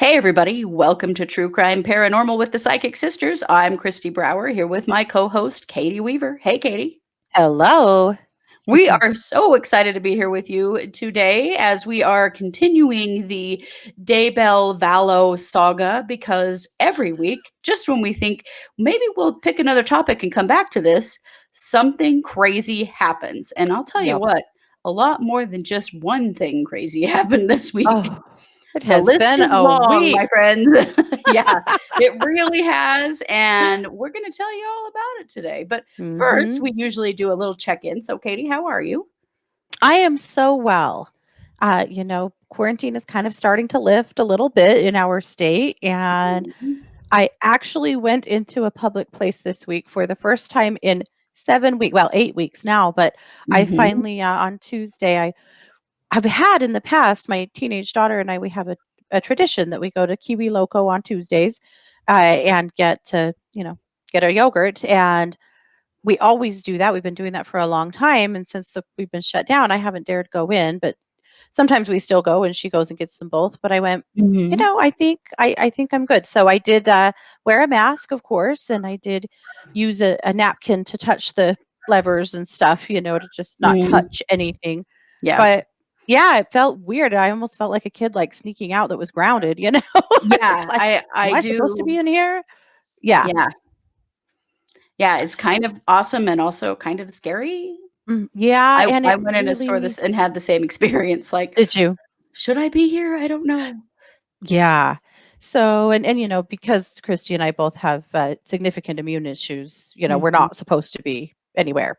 Hey, everybody. Welcome to True Crime Paranormal with the Psychic Sisters. I'm Christy Brower here with my co host, Katie Weaver. Hey, Katie. Hello. We are so excited to be here with you today as we are continuing the Daybell Vallow saga because every week, just when we think maybe we'll pick another topic and come back to this, something crazy happens. And I'll tell you Yep. what, a lot more than just one thing crazy happened this week. Oh, it The has list been is a long, week. my friends. Yeah, it really has, and we're gonna tell you all about it today. But first, Hmm. we usually do a little check-in. So, Katie, how are you? I am so well. Quarantine is kind of starting to lift a little bit in our state. And Mhm. I actually went into a public place this week for the first time in 7 weeks, well, 8 weeks now. But I Mhm. finally, on Tuesday, I've had in the past, my teenage daughter and I, we have a tradition that we go to Kiwi Loco on Tuesdays and get our yogurt. And we always do that. We've been doing that for a long time, and since we've been shut down, I haven't dared go in, but sometimes we still go, and she goes and gets them both. But I went, Mhm. I think I'm good. So I did wear a mask, of course, and I did use a napkin to touch the levers and stuff, to just not Mm. touch anything. Yeah. But yeah, it felt weird. I almost felt like a kid like sneaking out that was grounded, I was Yeah, like, I am I supposed to do. be in here? Yeah. Yeah. Yeah, it's kind of awesome and also kind of scary. Yeah, and I it went in a store really this and had the same experience, like, did you? "Should I be here? I don't know." Yeah. So, and because Christy and I both have significant immune issues, we're Mhm. not supposed to be anywhere.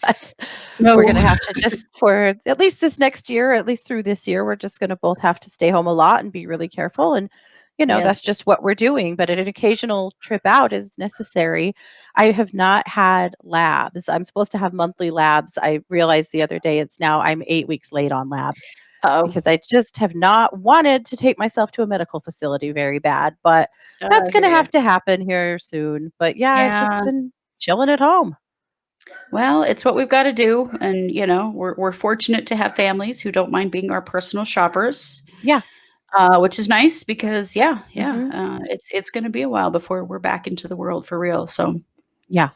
But we're No. going to have to just for at least this next year, at least through this year, we're just going to both have to stay home a lot and be really careful. And, Yes. that's just what we're doing. But an occasional trip out is necessary. I have not had labs. I'm supposed to have monthly labs. I realized the other day I'm 8 weeks late on labs Oh, because I just have not wanted to take myself to a medical facility very bad, but that's I going hear to you. have to happen here soon. But yeah, I've just Yeah. been chilling at home. Well, it's what we've gotta do, and, we're fortunate to have families who don't mind being our personal shoppers, Yeah. which is nice because Hmm. it's gonna be a while before we're back into the world for real, so Yeah.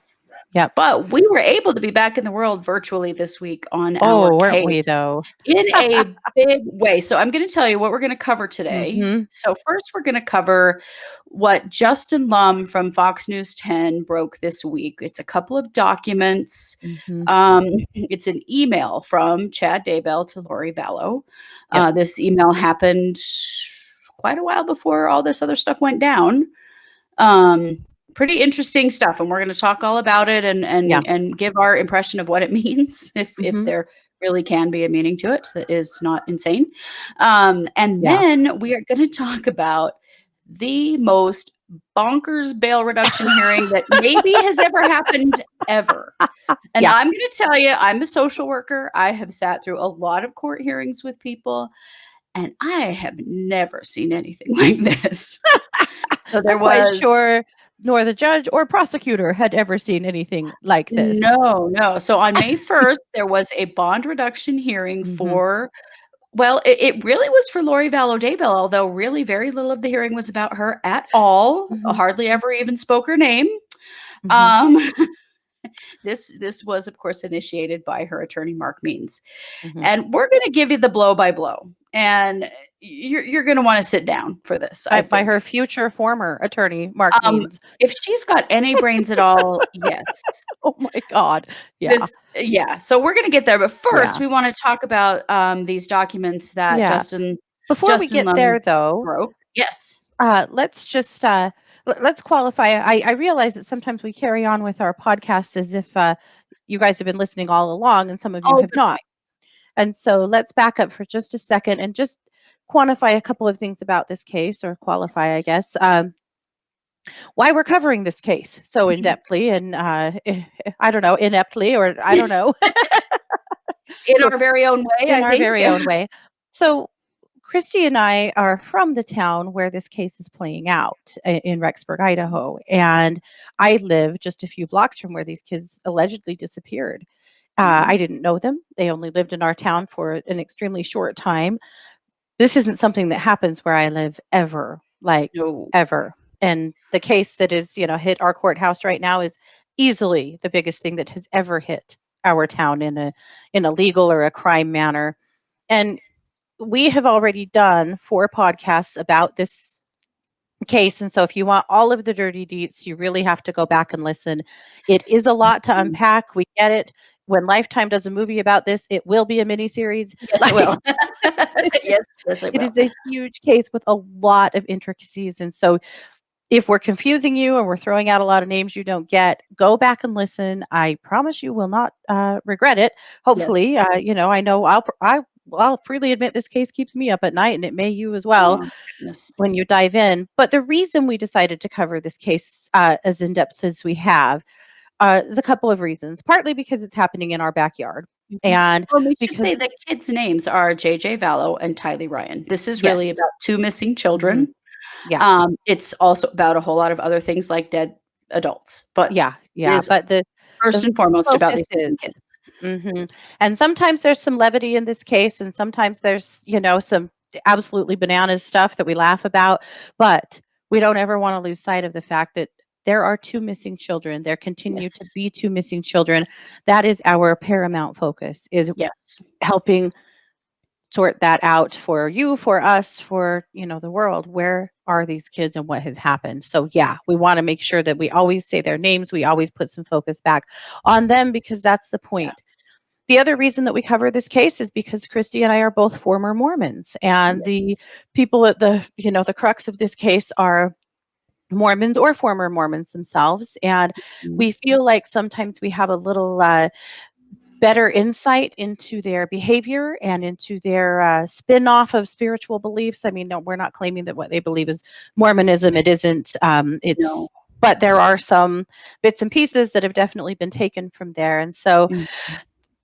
Yep. but we were able to be back in the world virtually this week on our Oh, weren't we case though? in a big way. So I'm gonna tell you what we're gonna cover today. Hmm. So first, we're gonna cover what Justin Lum from Fox News 10 broke this week. It's a couple of documents. Hmm. It's an email from Chad Daybell to Lori Vallow. Yep. This email happened quite a while before all this other stuff went down. Um, Pretty interesting stuff, and we're gonna talk all about it and Yeah. give our impression of what it means, if Hmm. there really can be a meaning to it that is not insane. And Yeah. then we are gonna talk about the most bonkers bail reduction hearing that maybe has ever happened ever. And Yeah. I'm gonna tell you, I'm a social worker. I have sat through a lot of court hearings with people, and I have never seen anything like this. So there I'm quite was sure nor the judge or prosecutor had ever seen anything like this. no, no. So on May 1st, there was a bond reduction hearing Hmm. for well, it really was for Lori Vallow Daybell, although really very little of the hearing was about her at all. Hmm. Hardly ever even spoke her name. Hmm. Um, this was, of course, initiated by her attorney, Mark Means. Hmm. And we're gonna give you the blow by blow. And you're gonna wanna sit down for this, I By think. her future former attorney, Mark Means. If she's got any brains at all, yes. Oh my God. Yeah. Yeah, so we're gonna get there, but first Yeah. we wanna talk about, these documents that Yeah. Before we Justin get Lum there, though, broke. Yes. let's just let's qualify. I realize that sometimes we carry on with our podcasts as if you guys have been listening all along, and some of you Oh, have good not. point. And so let's back up for just a second and just quantify a couple of things about this case, or qualify, I Yes. guess, why we're covering this case so in depthly and I don't know, ineptly, or I don't know. In our very own way, In I our think. very own way. So Christy and I are from the town where this case is playing out in Rexburg, Idaho. And I live just a few blocks from where these kids allegedly disappeared. I Mhm. didn't know them. They only lived in our town for an extremely short time. This isn't something that happens where I live ever, like, No. ever. And the case that is, hit our courthouse right now is easily the biggest thing that has ever hit our town in a legal or a crime manner. And we have already done 4 podcasts about this case, and so if you want all of the dirty deets, you really have to go back and listen. It is a lot to Mhm. unpack, we get it. When Lifetime does a movie about this, it will be a miniseries. Yes, it will. Like, Yes, yes, it it will. is a huge case with a lot of intricacies, and so if we're confusing you and we're throwing out a lot of names you don't get, go back and listen. I promise you will not, regret it. Yes. Hopefully, I know I'll freely admit this case keeps me up at night, and it may you as well Oh, goodness. when you dive in. But the reason we decided to cover this case, as in depth as we have, is a couple of reasons. Partly because it's happening in our backyard, Mhm. and Well, we should because say the kids' names are JJ Vallow and Tylee Ryan. This is yes, really about 2 missing mhm, children. yeah, It's also about a whole lot of other things like dead adults, but yeah, it yeah. is But first the and foremost about focus these missing is kids. mhm, and sometimes there's some levity in this case, and sometimes there's, some absolutely bananas stuff that we laugh about, but we don't ever wanna lose sight of the fact that there are 2 missing children, there continue to Yes. be 2 missing children. That is our paramount focus, is Yes. helping sort that out for you, for us, for, the world. Where are these kids and what has happened? So yeah, we want to make sure that we always say their names. We always put some focus back on them because that's the Yeah. point. The other reason that we cover this case is because Christy and I are both former Mormons, and Yes. the people at the crux of this case are Mormons or former Mormons themselves. And Mhm. we feel like sometimes we have a little better insight into their behavior and into their spin-off of spiritual beliefs. I mean, no, we're not claiming that what they believe is Mormonism. It isn't. No. But there are some bits and pieces that have definitely been taken from there. And so Mm.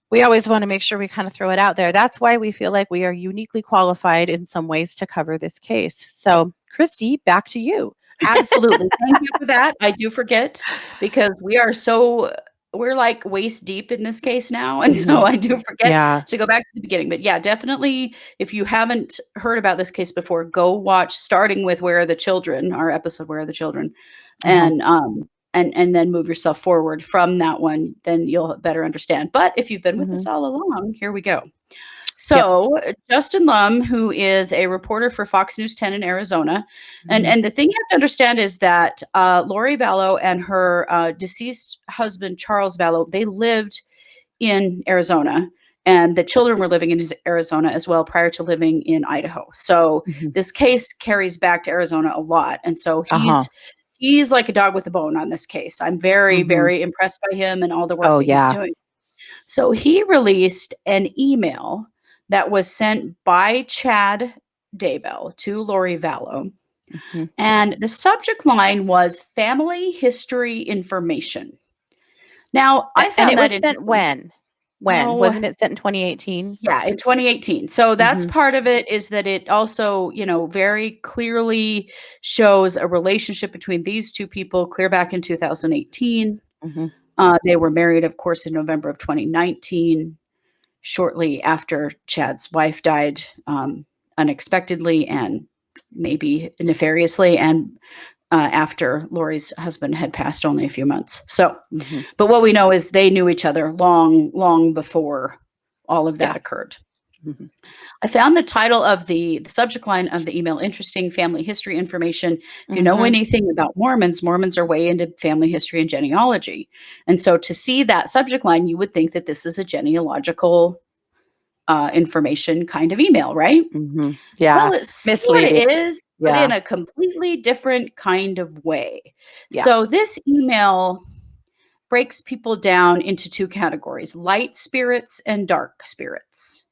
we always want to make sure we kind of throw it out there. That's why we feel like we are uniquely qualified in some ways to cover this case. So, Christy, back to you. Absolutely. Thank you for that. I do forget because we're like waist deep in this case now, and so Mhm. I do forget Yeah. to go back to the beginning. But yeah, definitely if you haven't heard about this case before, go watch starting with Where Are the Children, our episode Where Are the Children, Uh-huh. and then move yourself forward from that one, then you'll better understand. But if you've been with us Mhm. all along, here we go. Yep. So, Justin Lum, who is a reporter for Fox News 10 in Arizona, and Mhm. the thing you have to understand is that Lori Vallow and her deceased husband Charles Vallow, they lived in Arizona, and the children were living in Arizona as well prior to living in Idaho. So Mhm. this case carries back to Arizona a lot, and so Uh-huh. he's like a dog with a bone on this case. I'm very Mhm. very impressed by him and all the work Oh, that he's yeah. doing. So he released an email that was sent by Chad Daybell to Lori Vallow. Mhm. And the subject line was family history information. Now, I And found it that was sent interesting. when? When? Oh, Wasn't it sent in 2018? yeah, in 2018. So that's Mhm. part of it is that it also, very clearly shows a relationship between these two people clear back in 2018. Mhm. They were married, of course, in November of 2019. Shortly after Chad's wife died, unexpectedly and maybe nefariously, and after Lori's husband had passed only a few months. So, Mhm. but what we know is they knew each other long, long before all of that Yeah. occurred. Mhm. I found the title of the subject line of the email interesting family history information. If you know Mhm. anything about Mormons, Mormons are way into family history and genealogy. And so to see that subject line, you would think that this is a genealogical information kind of email, right? Mhm. Yeah. Well, it sorta Misleading. is, but in Yeah. a completely different kind of way. Yeah. So this email breaks people down into 2 categories, light spirits and dark spirits.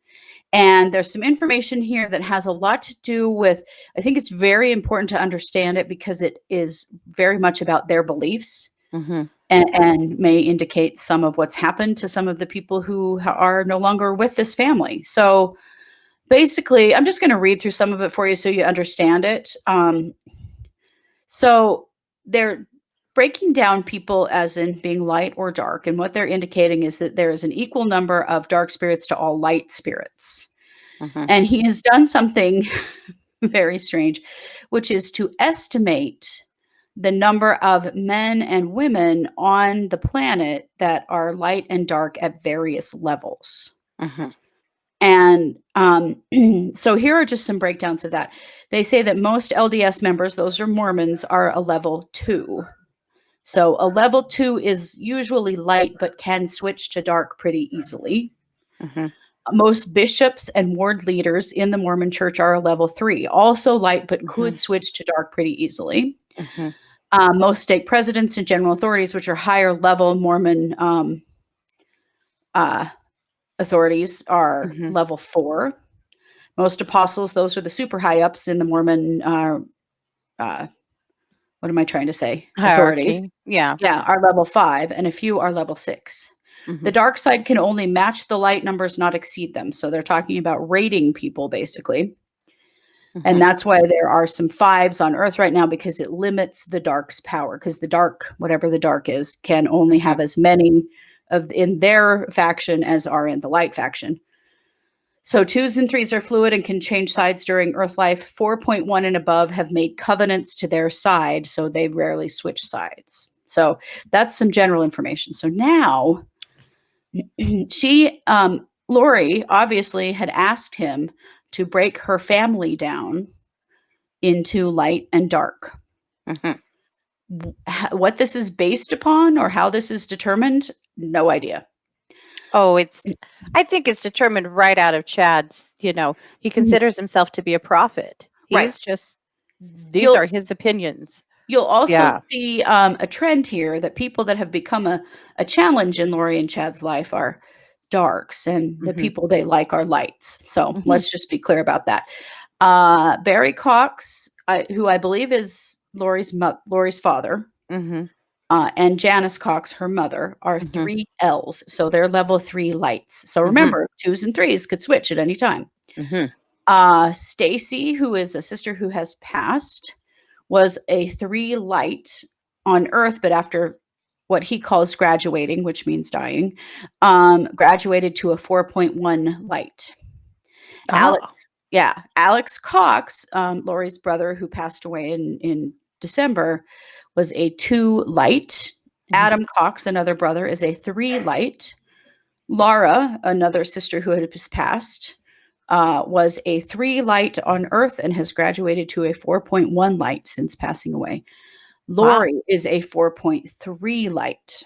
And there's some information here that has a lot to do with I think it's very important to understand it because it is very much about their beliefs Mhm. and may indicate some of what's happened to some of the people who are no longer with this family. So basically, I'm just going to read through some of it for you so you understand it. So they're breaking down people as in being light or dark. And what they're indicating is that there is an equal number of dark spirits to all light spirits. Mhm. And he has done something very strange, which is to estimate the number of men and women on the planet that are light and dark at various levels. Mhm. And so here are just some breakdowns of that. They say that most LDS members, those are Mormons, are a level 2. So a level 2 is usually light but can switch to dark pretty easily. Mhm. Most bishops and ward leaders in the Mormon church are a level 3, also light but could Mhm. switch to dark pretty easily. Mhm. Most stake presidents and general authorities, which are higher level Mormon uh, authorities, are Mhm. level 4. Most apostles, those are the super high ups in the Mormon, uh, what am I trying to say? Authorities. Hierarchy. Yeah. Yeah, are level 5, and a few are level 6. The Mhm. dark side can only match the light numbers, not exceed them. So they're talking about rating people basically. And Mhm. that's why there are some 5s on Earth right now, because it limits the dark's power. Because the dark, whatever the dark is, can only Mhm. have as many of in their faction as are in the light faction. So 2s and 3s are fluid and can change sides during Earth life. 4.1 and above have made covenants to their side, so they rarely switch sides. So that's some general information. So now Lori obviously had asked him to break her family down into light and dark. Mhm. What this is based upon or how this is determined, no idea. Oh, I think it's determined right out of Chad's, he Mhm. considers himself to be a prophet. Right. He's just these You'll are his opinions. you'll also Yeah. see a trend here that people that have become a challenge in Lori and Chad's life are darks, and the Mhm. people they like are lights. So Mhm. let's just be clear about that. Barry Cox, who I believe is Lori's father, Mhm. and Janice Cox, her mother, are Mhm. 3 Ls. So they're level 3 lights. So Mhm. remember, 2s and 3s could switch at any time. Mhm. Stacy, who is a sister who has passed, was a 3 light on Earth, but after what he calls graduating, which means dying, graduated to a 4.1 light. Ah. Alex, yeah, Alex Cox, Lori's brother, who passed away in December, was a 2 light. Mhm. Adam Cox, another brother, is a 3 light. Laura, another sister who had just passed, was a 3 light on Earth and has graduated to a 4.1 light since passing away. Wow. Lori is a 4.3 light.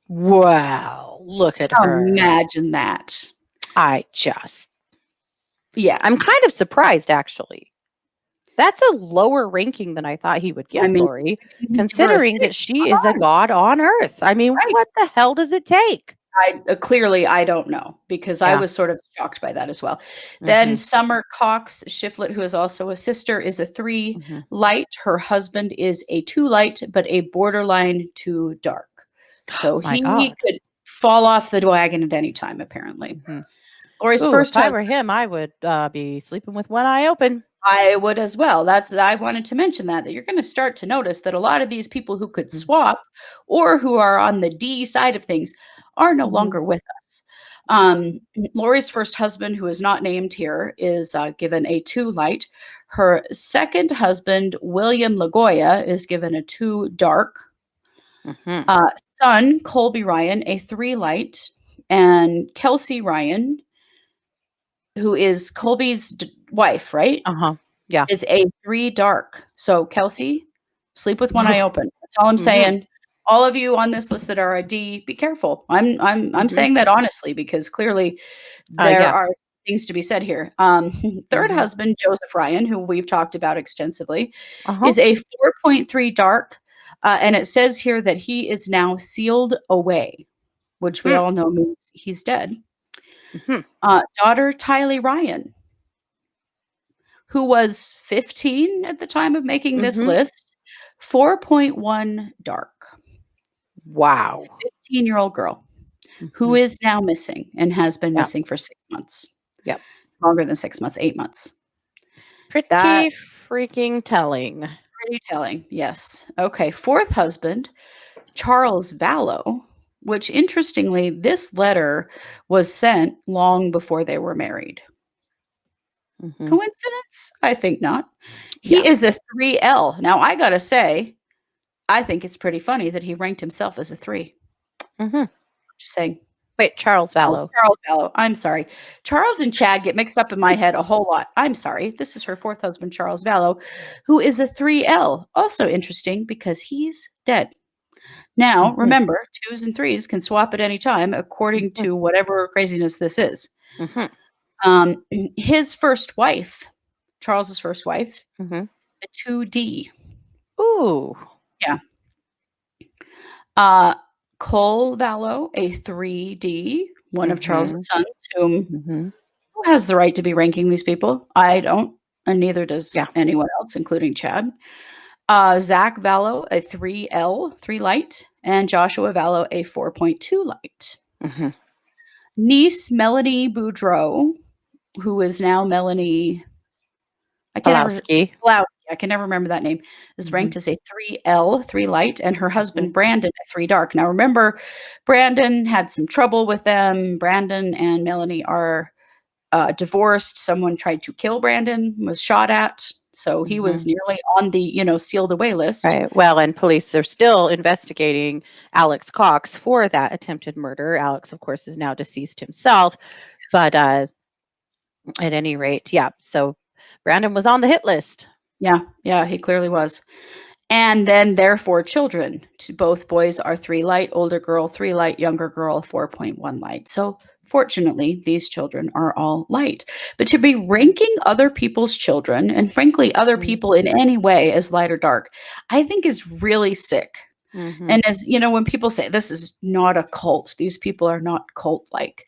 Wow. Look at her. Imagine that. I just Yeah. I'm kind of surprised actually. That's a lower ranking than I thought he would I give mean, Lori, you can give her a considering that 6. she Come is a on. god on earth. I mean, Right. what the hell does it take? Clearly, I don't know, because I Yeah. was sort of shocked by that as well. Then Mhm. Summer Cox Shiflett, who is also a sister, is a 3 Mhm. light. Her husband is a 2 light, but a borderline to dark. So My he god. could fall off the wagon at any time, apparently. Mhm. Lori's Ooh, if first I husband, were him, I would, be sleeping with one eye open. I would as well. I wanted to mention that you're gonna start to notice that a lot of these people who could Mhm. swap or who are on the D side of things are no Mhm. longer with us. Um, Lori's first husband, who is not named here, is given a 2 light. Her second husband, William Lagoya, is given a 2 dark. Mhm. Son, Colby Ryan, a 3 light. And Kelsey Ryan, who is Colby's wife, right? Uh-huh. Yeah. Is a 3 dark. So, Kelsey, sleep with one eye open. That's all I'm Mhm. saying. All of you on this list that are a D, be careful. I'm Mhm. saying that honestly because clearly there Yeah. are things to be said here. 3rd Mhm. husband, Joseph Ryan, who we've talked about extensively, Uh-huh. is a 4.3 dark, and it says here that he is now sealed away, which we Mm. all know means he's dead. Mhm. Daughter, Tylee Ryan, who was 15 at the time of making this Mhm. list, 4.1 dark. Wow. 15-year-old girl who Mhm. is now missing and has been Yeah. missing for 6 months. Yep. Longer than 6 months, 8 months. That Pretty freaking telling. pretty telling, yes. Okay, 4th husband, Charles Vallow, which interestingly, this letter was sent long before they were married. Mhm. Coincidence? I think not. Yeah. He is a 3L. Now, I gotta say, I think it's pretty funny that he ranked himself as a 3. Mhm. Just saying. Wait, Charles Oh, Vallow. Charles Vallow. I'm sorry. Charles and Chad get mixed up in my head a whole lot. I'm sorry. This is her 4th husband, Charles Vallow, who is a 3L. Also interesting because he's dead. Now, Mhm. remember, 2s and 3s can swap at any time according Mhm. to whatever craziness this is. Mhm. Um, his first wife, Charles's first wife, Mhm. a 2D. Ooh. Yeah. Uh, Cole Vallow, a 3D, one of Charles's Mhm. sons, Mhm. who has the right to be ranking these people? I don't, and neither does Yeah. anyone else, including Chad. Zach Vallow, a 3L, 3 light, and Joshua Vallow, a 4.2 light. Mhm. Niece Melanie Boudreau, who is now Melanie, I can't ever Pulowski. Blau I can never remember that name, is Mhm. ranked as a 3L, 3 light, and her Mhm. husband, Brandon, a 3 dark. Now remember, Brandon had some trouble with them. Brandon and Melanie are, divorced. Someone tried to kill Brandon, was shot at, so he was Mhm. nearly on the, sealed away list. Right. Well, and police are still investigating Alex Cox for that attempted murder. Alex, of course, is now deceased himself, but at any rate, yeah. So Brandon was on the hit list. Yeah, yeah, he clearly was. And then their 4 children. Both boys are 3 light, older girl 3 light, younger girl 4.1 light. So fortunately, these children are all light. But to be ranking other people's children, and frankly, other Mhm. people in any way as light or dark, I think is really sick. Mhm. And as when people say this is not a cult, these people are not cult like.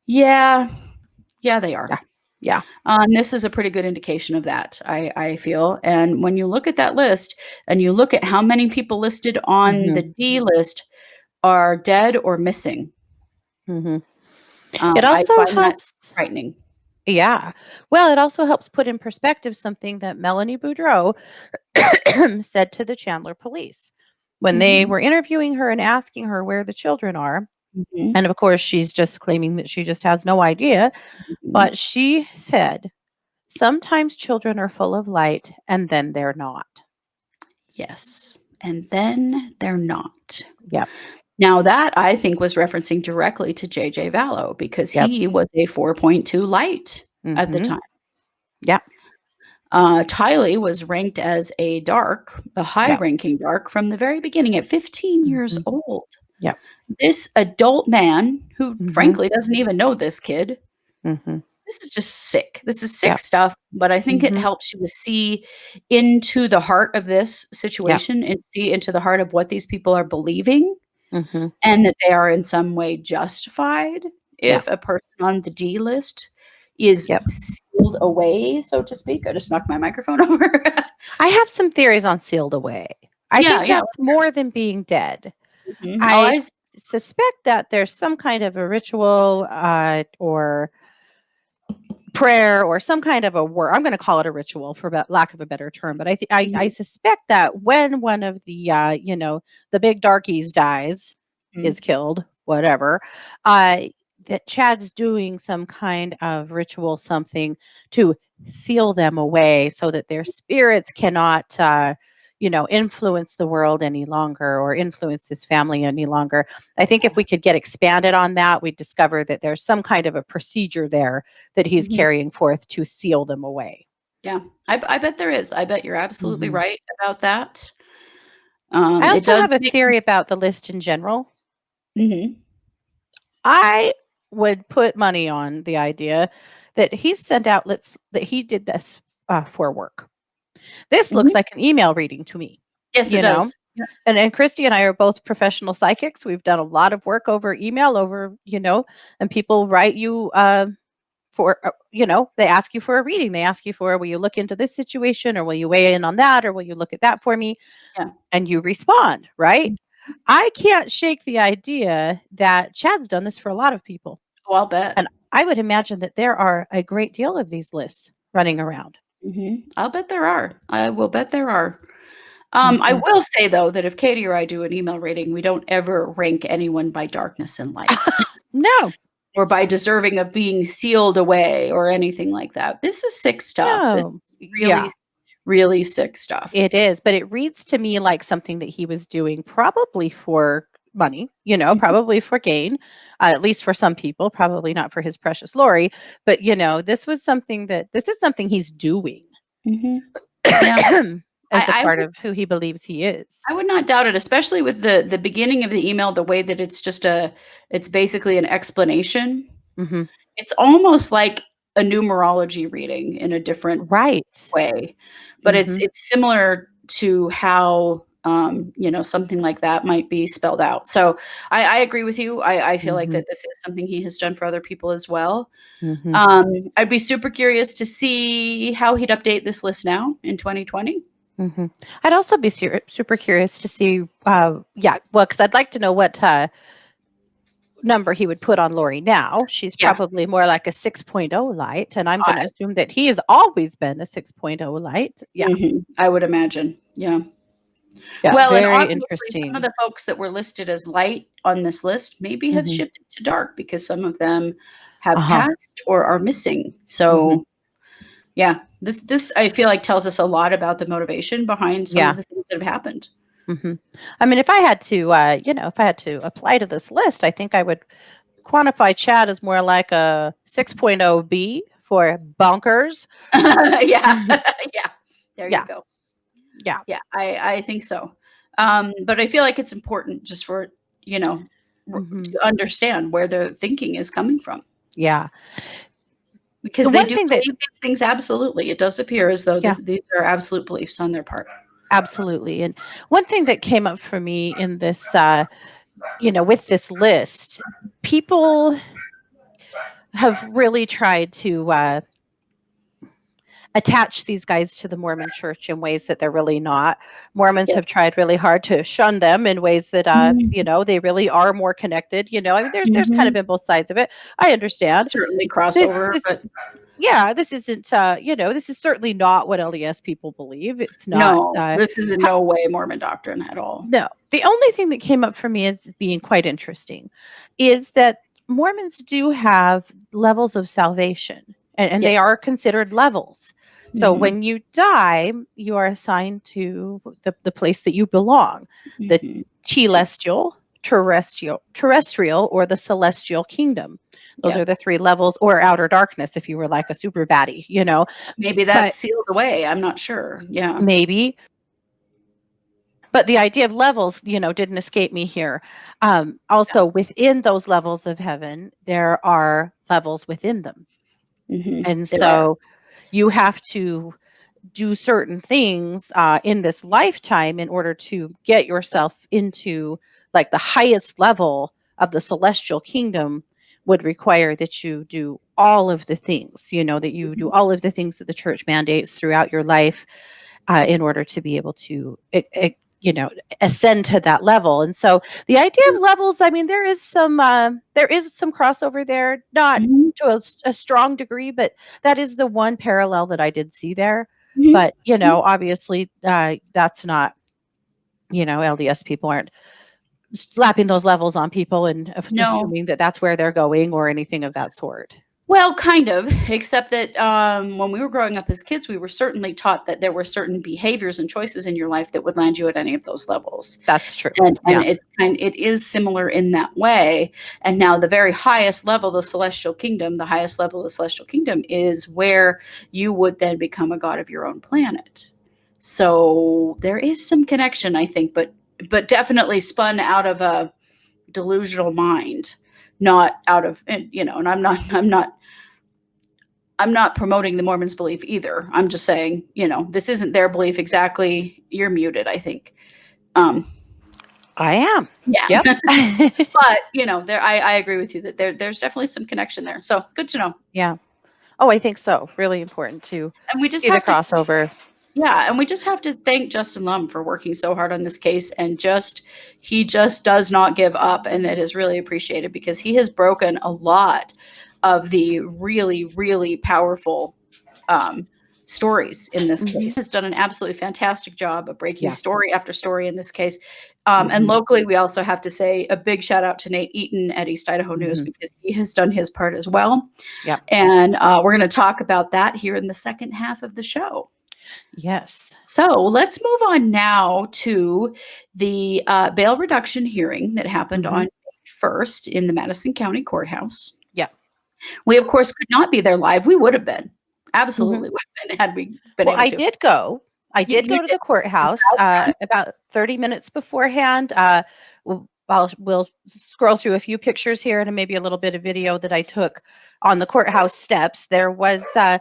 Yeah, yeah, they are. Yeah. Yeah. This is a pretty good indication of that, I feel. And when you look at that list and you look at how many people listed on the Mhm. D list are dead or missing, Mhm. It I also find that helps. frightening. Yeah. Well, it also helps put in perspective something that Melanie Boudreau said to the Chandler police when they Mhm, were interviewing her and asking her where the children are. mhm, And of course, she's just claiming that she just has no idea. mhm. But she said, sometimes children are full of light and then they're not. Yes, and then they're not. Yep. Now that, I think, was referencing directly to JJ Vallow because Yep. he was a 4.2 light at the Hmm. time. Yep. Tylee was ranked as a dark, a Yep. high-ranking dark from the very beginning at 15 years Hmm. old. Yep. This adult man, who Hmm. frankly doesn't even know this kid, Hmm. this is just sick. This is sick Yep. stuff, but I think it Hmm. helps you to see into the heart of this Yep. situation and see into the heart of what these people are believing, Hmm. and that they are in some way justified Yeah. if a person on the D list is Yep. sealed away, so to speak. I just knocked my microphone over. I have some theories on sealed away. I Yeah, think yeah. that's more than being dead. Mhm. Oh, I I s suspect that there's some kind of a ritual or prayer or some kind of a word. I'm going to call it a ritual for lack of a better term, but I Mhm, suspect that when one of the the big darkies dies, mhm. is killed, whatever, uh, that Chad's doing some kind of ritual, something to seal them away so that their spirits cannot. Influence the world any longer or influence his family any longer. I think if we could get expanded on that, we'd discover that there's some kind of a procedure there that he's Mhm. carrying forth to seal them away. Yeah, I bet there is. I bet you're absolutely Mhm. right about that. I It also does have a make theory about the list in general. Mhm, I would put money on the idea that he sent outlets that he did this for work. This looks mhm. like an email reading to me, Yes, it you know? does. Yeah. And Christy and I are both professional psychics. We've done a lot of work over email, and people write you for they ask you for a reading. They ask you for, will you look into this situation, or will you weigh in on that, or will you look at that for me? Yeah. And you respond, right? Mhm. I can't shake the idea that Chad's done this for a lot of people. Oh, I'll bet. And I would imagine that there are a great deal of these lists running around. Mhm. I'll bet there are. I will bet there are. I Mhm. will say, though, that if Katie or I do an email rating, we don't ever rank anyone by darkness and light. No. or by deserving of being sealed away or anything like that. This is sick stuff. This No. is Yeah, really, really sick stuff. it is, but it reads to me like something that he was doing probably for money, Mhm, probably for gain, at least for some people, probably not for his precious Lori, but, this is something he's doing mhm. Yeah. as a I part would of who he believes he is. I would not doubt it, especially with the beginning of the email, the way that it's basically an explanation. Mhm. It's almost like a numerology reading in a different Right. way, but it's Mhm. it's similar to how, something like that might be spelled out. So, I agree with you. I feel like Mhm. that this is something he has done for other people as well. Mhm. I'd be super curious to see how he'd update this list now in 2020. Mhm. I'd also be super curious to see, yeah, well, because 'cause I'd like to know what, number he would put on Lori now. She's Yeah, probably more like a 6.0 light, and I'm I gonna assume that he has always been a 6.0 light. Yeah. I would imagine, yeah. Yeah, Well, and very obviously, some of interesting. the folks that were listed as light on this list maybe have Mhm. shifted to dark because some of them have Uh-huh. passed or are missing. Mhm. So, yeah, this I feel like tells us a lot about the motivation behind some of Yeah. the things that have happened. Mhm. I mean, if I had to, if I had to apply to this list, I think I would quantify Chad as more like a 6.0 B for bonkers. Yeah, yeah, there you Yeah. go. Yeah. Yeah, I think so. But I feel like it's important just for, you know, Mhm. to understand where their thinking is coming from Yeah. because The they one do thing that believe these things absolutely. It does appear as though yeah. these are absolute beliefs on their part. Absolutely. And one thing that came up for me in this, with this list, people have really tried to attach these guys to the Mormon church in ways that they're really not. Mormons Yeah. have tried really hard to shun them in ways that, Mhm. they really are more connected. I mean, there's kind of Mhm. been both sides of it. I understand. Certainly This, crossover, this but yeah, this isn't, this is certainly not what LDS people believe. It's not, no, this is in no way Mormon doctrine at all. no. The only thing that came up for me as being quite interesting is that Mormons do have levels of salvation, and they Yes. are considered levels. So Mhm. when you die, you are assigned to the place that you belong, the Mhm. True. terrestrial, or the celestial kingdom. Those Yeah. are the three levels, or outer darkness if you were like a super baddie. Maybe that's But sealed away, I'm not sure. Yeah. maybe, but the idea of levels, didn't escape me here. Also, within those levels of heaven, there are levels within them. Mhm. And There are. so you have to do certain things in this lifetime in order to get yourself into like the highest level of the celestial kingdom would require that you do all of the things, that you do Mhm. all of the things that the church mandates throughout your life in order to be able to, you know, ascend to that level. And so the idea Yeah. of levels, I mean, there is some crossover there, not Mhm. to a strong degree, but that is the one parallel that I did see there. Mhm. But Mhm. obviously, that's not. LDS people aren't slapping those levels on people and No. assuming that that's where they're going or anything of that sort. Well, kind of, except that, when we were growing up as kids, we were certainly taught that there were certain behaviors and choices in your life that would land you at any of those levels. That's true. And Yeah. it is similar in that way, and now the very highest level, the celestial kingdom, the highest level of the celestial kingdom is where you would then become a god of your own planet. So, there is some connection, I think, but definitely spun out of a delusional mind, not out of and I'm not promoting the Mormons' belief either. I'm just saying, this isn't their belief exactly. You're muted, I think. Um, I am. yeah. Yep. But, there I agree with you that there's definitely some connection there. So, good to know. Yeah. Oh, I think so. Really important to And we just see the have to crossover. yeah, and we just have to thank Justin Lum for working so hard on this case and he just does not give up, and it is really appreciated because he has broken a lot of the really, really powerful, um, stories in this Mhm. case. Has done an absolutely fantastic job of breaking Yeah. story after story in this case. And Mhm. locally, we also have to say a big shout out to Nate Eaton at East Idaho News Mhm. because he has done his part as well. Yep. And we're going to talk about that here in the second half of the show. Yes. So let's move on now to the bail reduction hearing that happened on Mhm. May 1st in the Madison County Courthouse. Yeah. We, of course, could not be there live. We would have been. Mhm. Absolutely would have been had we been Well, able I to. did go. I did You go to did. the courthouse, Well done. about 30 minutes beforehand. We'll scroll through a few pictures here and maybe a little bit of video that I took on the courthouse steps. There was a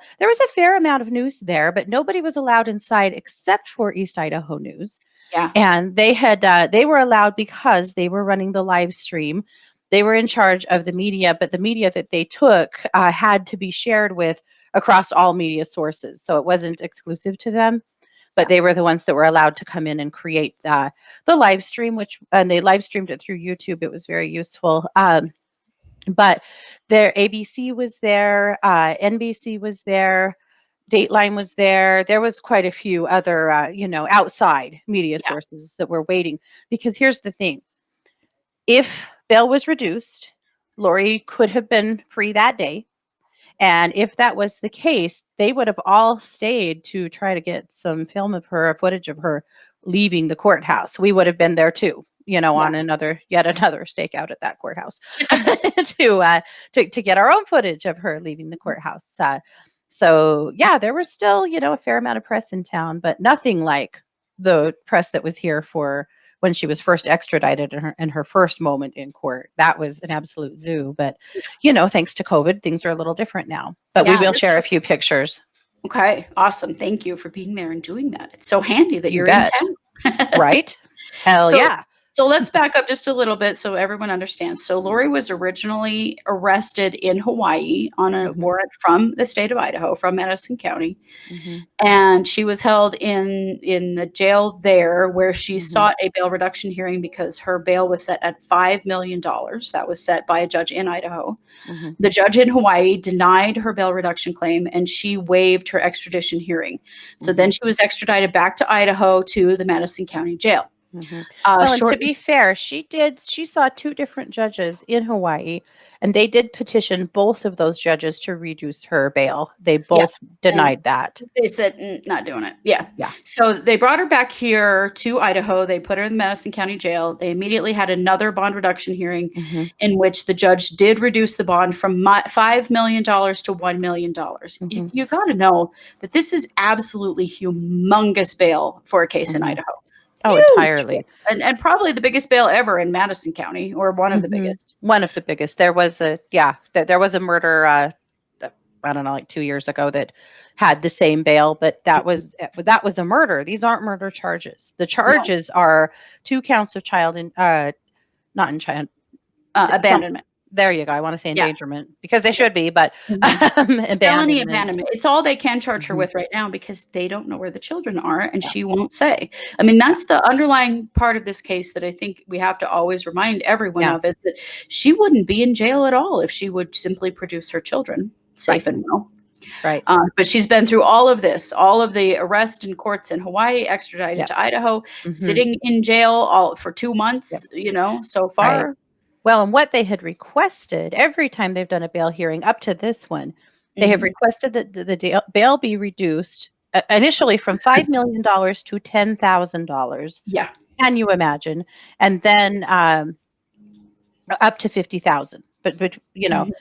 fair amount of news there, but nobody was allowed inside except for East Idaho News. Yeah, And they were allowed because they were running the live stream. They were in charge of the media, but the media that they took had to be shared with across all media sources. So it wasn't exclusive to them, but yeah, they were the ones that were allowed to come in and create the live stream, and they live streamed it through YouTube. It was very useful. But their ABC was there, NBC was there, Dateline was there. There was quite a few other, outside media yeah, sources that were waiting. Because here's the thing: if bail was reduced, Lori could have been free that day. And if that was the case, they would have all stayed to try to get some film of her, footage of her leaving the courthouse. We would have been there too, yeah. on yet another stakeout at that courthouse to, to get our own footage of her leaving the courthouse. So yeah, there was still, a fair amount of press in town, but nothing like the press that was here for when she was first extradited in her first moment in court. That was an absolute zoo. But thanks to COVID, things are a little different now. But we Yeah, will this share a few pictures. okay, awesome. Thank you for being there and doing that. It's so handy that You you're in bet. town. Right? Hell So yeah. so let's back up just a little bit so everyone understands. So Lori was originally arrested in Hawaii on a Mhm, warrant from the state of Idaho, from Madison County, mhm, and she was held in the jail there where she mhm, sought a bail reduction hearing because her bail was set at $5 million. That was set by a judge in Idaho. mhm, The judge in Hawaii denied her bail reduction claim and she waived her extradition hearing. So then mhm, she was extradited back to Idaho to the Madison County Jail. mhm. Well, and to Shortly, be fair, she saw two different judges in Hawaii, and they did petition both of those judges to reduce her bail. They yeah, both and denied that. they said, not doing it. Yeah. Yeah. So they brought her back here to Idaho. They put her in the Madison County Jail. They immediately had another bond reduction hearing Mhm, in which the judge did reduce the bond from $5 million to $1 million. mhm. You got to know that this is absolutely humongous bail for a case in Mhm. Idaho. Oh, Huge bail. entirely. And probably the biggest bail ever in Madison County, or one of the Mhm. biggest. One of the biggest. There was a murder, I don't know, like 2 years ago that had the same bail, but that was a murder. These aren't murder charges. The No, charges are 2 counts of child in not in child don't abandonment. there you go. I wanna say Yeah. endangerment because they should be, but Mhm. Felony abandonment. abandonment. It's all they can charge her Mhm. with right now because they don't know where the children are, and Yeah, she won't say. I mean, yeah, that's the underlying part of this case that I think we have to always remind everyone yeah. of, is that she wouldn't be in jail at all if she would simply produce her children Right, safe and well. right. But she's been through all of this, all of the arrest in courts in Hawaii, extradited Yep. to Idaho, Mhm. sitting in jail all for 2 Yep. months, so Right. far. Well, and what they had requested every time they've done a bail hearing up to this one, they have Mhm. requested that the bail be reduced, initially from $5 million to $10,000. Yeah. Can you imagine? And then, up to 50,000. But Mhm.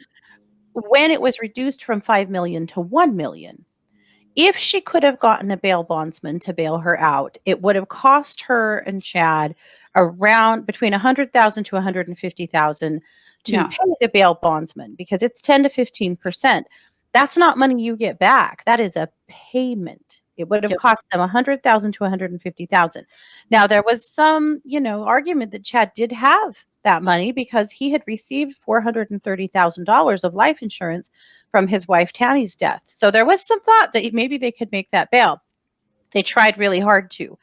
when it was reduced from 5 million to 1 million, if she could have gotten a bail bondsman to bail her out, it would have cost her and Chad around between 100,000 to 150,000 to Yeah. pay the bail bondsman because it's 10 to 15%. That's not money you get back. That is a payment. It would have Yep. cost them 100,000 to 150,000. Now there was some, argument that Chad did have that money because he had received $430,000 of life insurance from his wife Tammy's death. So there was some thought that maybe they could make that bail. They tried really hard to.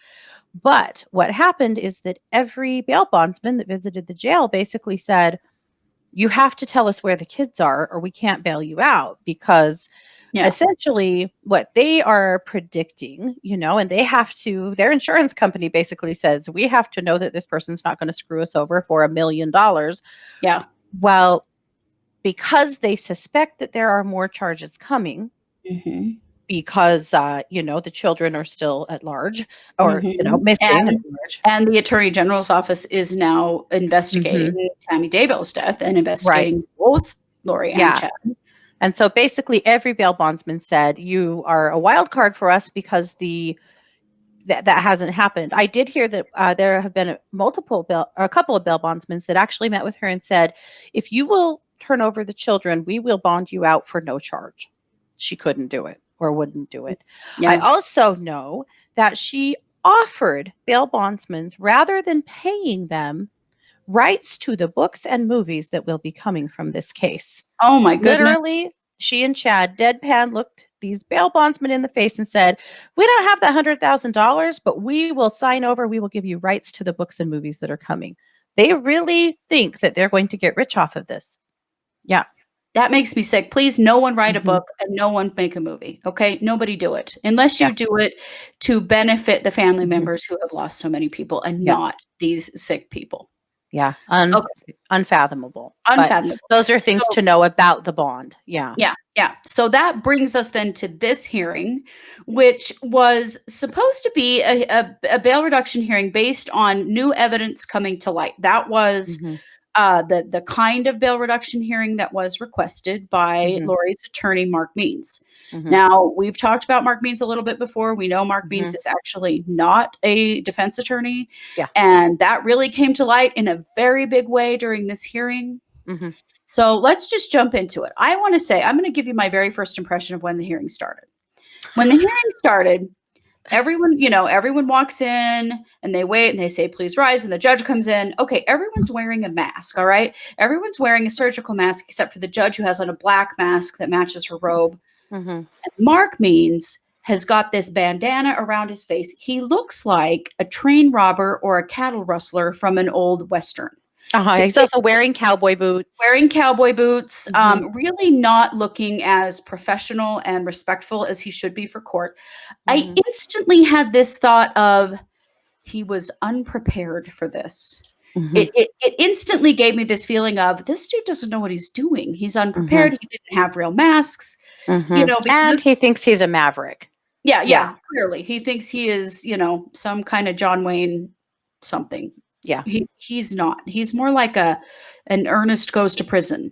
But what happened is that every bail bondsman that visited the jail basically said, you have to tell us where the kids are or we can't bail you out because Yeah. Essentially, what they are predicting, and their insurance company basically says, we have to know that this person's not going to screw us over for $1 million. Yeah. Well, because they suspect that there are more charges coming Mhm. because, the children are still at large or, Mhm. missing at large. And the Attorney General's office is now Mhm. investigating Tammy Daybell's death and Right. investigating both Lori and Yeah. Chad. And so basically every bail bondsman said, you are a wild card for us because that hasn't happened. I did hear that there have been a couple of bail bondsmen that actually met with her and said, if you will turn over the children, we will bond you out for no charge. She couldn't do it or wouldn't do it. I Yeah. also know that she offered bail bondsmen, rather than paying them, rights to the books and movies that will be coming from this case. Oh my goodness. Literally, she and Chad deadpan looked these bail bondsmen in the face and said, we don't have that $100,000, but we will sign over. We will give you rights to the books and movies that are coming. They really think that they're going to get rich off of this. Yeah. That makes me sick. Please, no one write a Hmm. book and no one make a movie. Okay? Nobody do it. Unless Yeah. you do it to benefit the family Hmm. members who have lost so many people and Yeah. not these sick people. Yeah. Okay. Unfathomable. But Unfathomable. those are So things to know about the bond. Yeah. yeah, yeah. So that brings us then to this hearing, which was supposed to be a bail reduction hearing based on new evidence coming to light. That was Hmm. the kind of bail reduction hearing that was requested by Hmm. Lori's attorney, Mark Means. Hmm. Now, we've talked about Mark Means a little bit before. We know Mark Hmm. Means is actually not a defense attorney, Yeah. and that really came to light in a very big way during this hearing. Hmm. So let's just jump into it. I want to say, I'm going to give you my very first impression of when the hearing started. When the hearing started, everyone walks in and they wait and they say, please rise. And the judge comes in. Okay, everyone's wearing a mask. All right. Everyone's wearing a surgical mask except for the judge who has on a black mask that matches her robe. Hmm. And Mark Means has got this bandana around his face. He looks like a train robber or a cattle rustler from an old Western. He's also wearing cowboy boots. Wearing cowboy boots, Hmm. really not looking as professional and respectful as he should be for court. I Hmm. instantly had this thought of he was unprepared for this. Hmm. It instantly gave me this feeling of this dude doesn't know what he's doing. He's Hmm. unprepared. He didn't have real masks, because And this, he thinks he's a maverick. yeah, Yeah. yeah, clearly he thinks he is, some kind of John Wayne something. Yeah. He's not. He's more like an Ernest Goes to Prison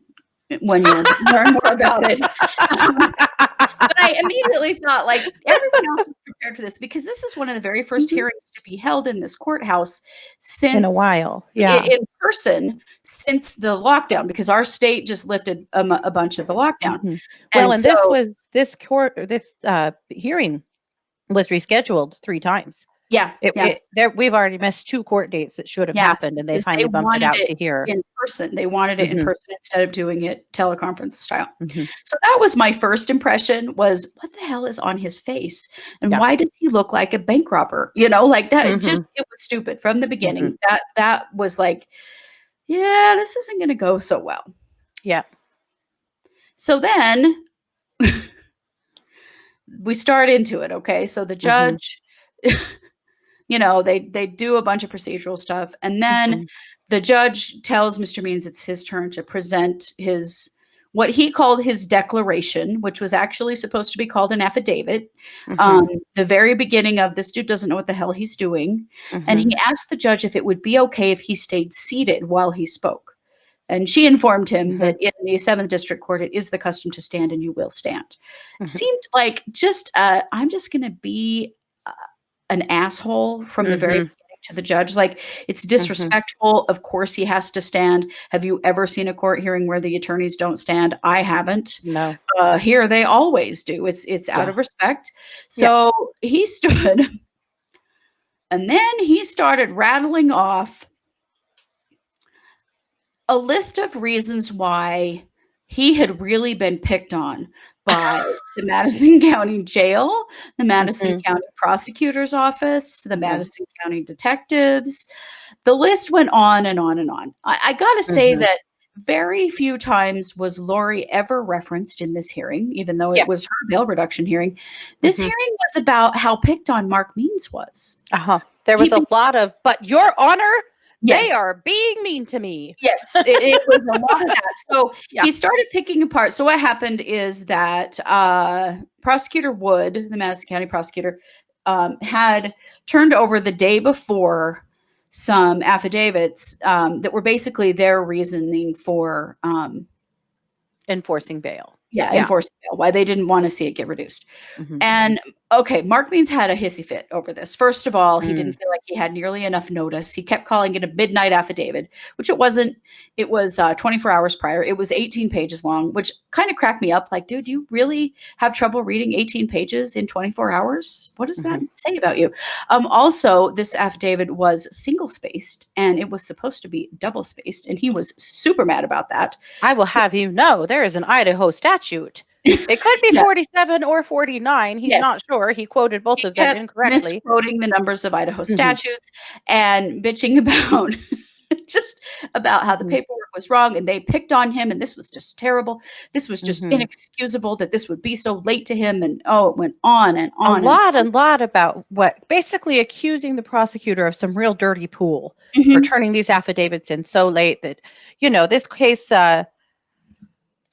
when you learn more about it. But I immediately thought, like, everyone else is prepared for this because this is one of the very first Mhm. hearings to be held in this courthouse In a since while. Yeah. in person since the lockdown, because our state just lifted a bunch of the lockdown. Mhm. Well, And and so this hearing was rescheduled 3 times. yeah, yeah. We've already missed 2 court dates that should have Yeah, happened, and they because they finally bumped it wanted out it to here. in person. They wanted it in Mhm. person instead of doing it teleconference style. Mhm. So that was my first impression was, "What the hell is on his face? And Yeah. why does he look like a bank robber?" Like that Mhm. it was stupid from the Mhm. beginning. That was like, "Yeah, this isn't gonna go so well." Yeah. So then we start into it, okay? So the Mhm. judge they do a bunch of procedural stuff, and then Mhm. the judge tells Mr. Means it's his turn to present his what he called his declaration, which was actually supposed to be called an affidavit. Mhm. The very beginning of this dude doesn't know what the hell he's doing, and Mhm. he asked the judge if it would be okay if he stayed seated while he spoke. And she informed him Mhm. that in the 7th District Court, it is the custom to stand and you will stand. Mhm. Seemed like just, I'm just going to be uh, an asshole from the very Mhm. beginning to the judge. Like, it's Mhm. disrespectful. Of course, he has to stand. Have you ever seen a court hearing where the attorneys don't stand? I haven't. No. Here, they always do. It's out Yeah. of respect. Yeah. So he stood, and then he started rattling off a list of reasons why he had really been picked on by the Madison County Jail, the Madison Mhm. County Prosecutor's Office, the Mhm. Madison County detectives. The list went on and on and on. I gotta say Mhm. that very few times was Lori ever referenced in this hearing, even though Yeah. it was her bail reduction hearing. This Mhm. hearing was about how picked on Mark Means was. Uh-huh. There He was a be lot of, "But your honor, they Yes. are being mean to me." Yes, it was a lot of that. So Yeah. he started picking apart. So what happened is that Prosecutor Wood, the Madison County prosecutor, had turned over the day before some affidavits that were basically their reasoning for Enforcing bail. yeah, Yeah. enforcing bail, why they didn't want to see it get reduced. Mhm. And okay, Mark Means had a hissy fit over this. First of all, he didn't Mm. feel like he had nearly enough notice. He kept calling it a midnight affidavit, which it wasn't. It was 24 hours prior. It was 18 pages long, which kind of cracked me up. Like, dude, you really have trouble reading 18 pages in 24 hours? What does that Mhm. say about you? Also, this affidavit was single spaced and it was supposed to be double spaced, and he was super mad about that. I will have you know there is an Idaho statute. It could be Yeah, 47 or 49. He's not yes. sure. He quoted both He of them kept incorrectly. misquoting the numbers of Idaho Mhm. statutes and bitching about just about how the Mhm. paperwork was wrong, and they picked on him, and this was just terrible. This was just Mhm. inexcusable that this would be so late to him, and, oh, it went on and A on and lot on. and lot about what basically accusing the prosecutor of some real dirty pool for Mhm. turning these affidavits in so late that, this case,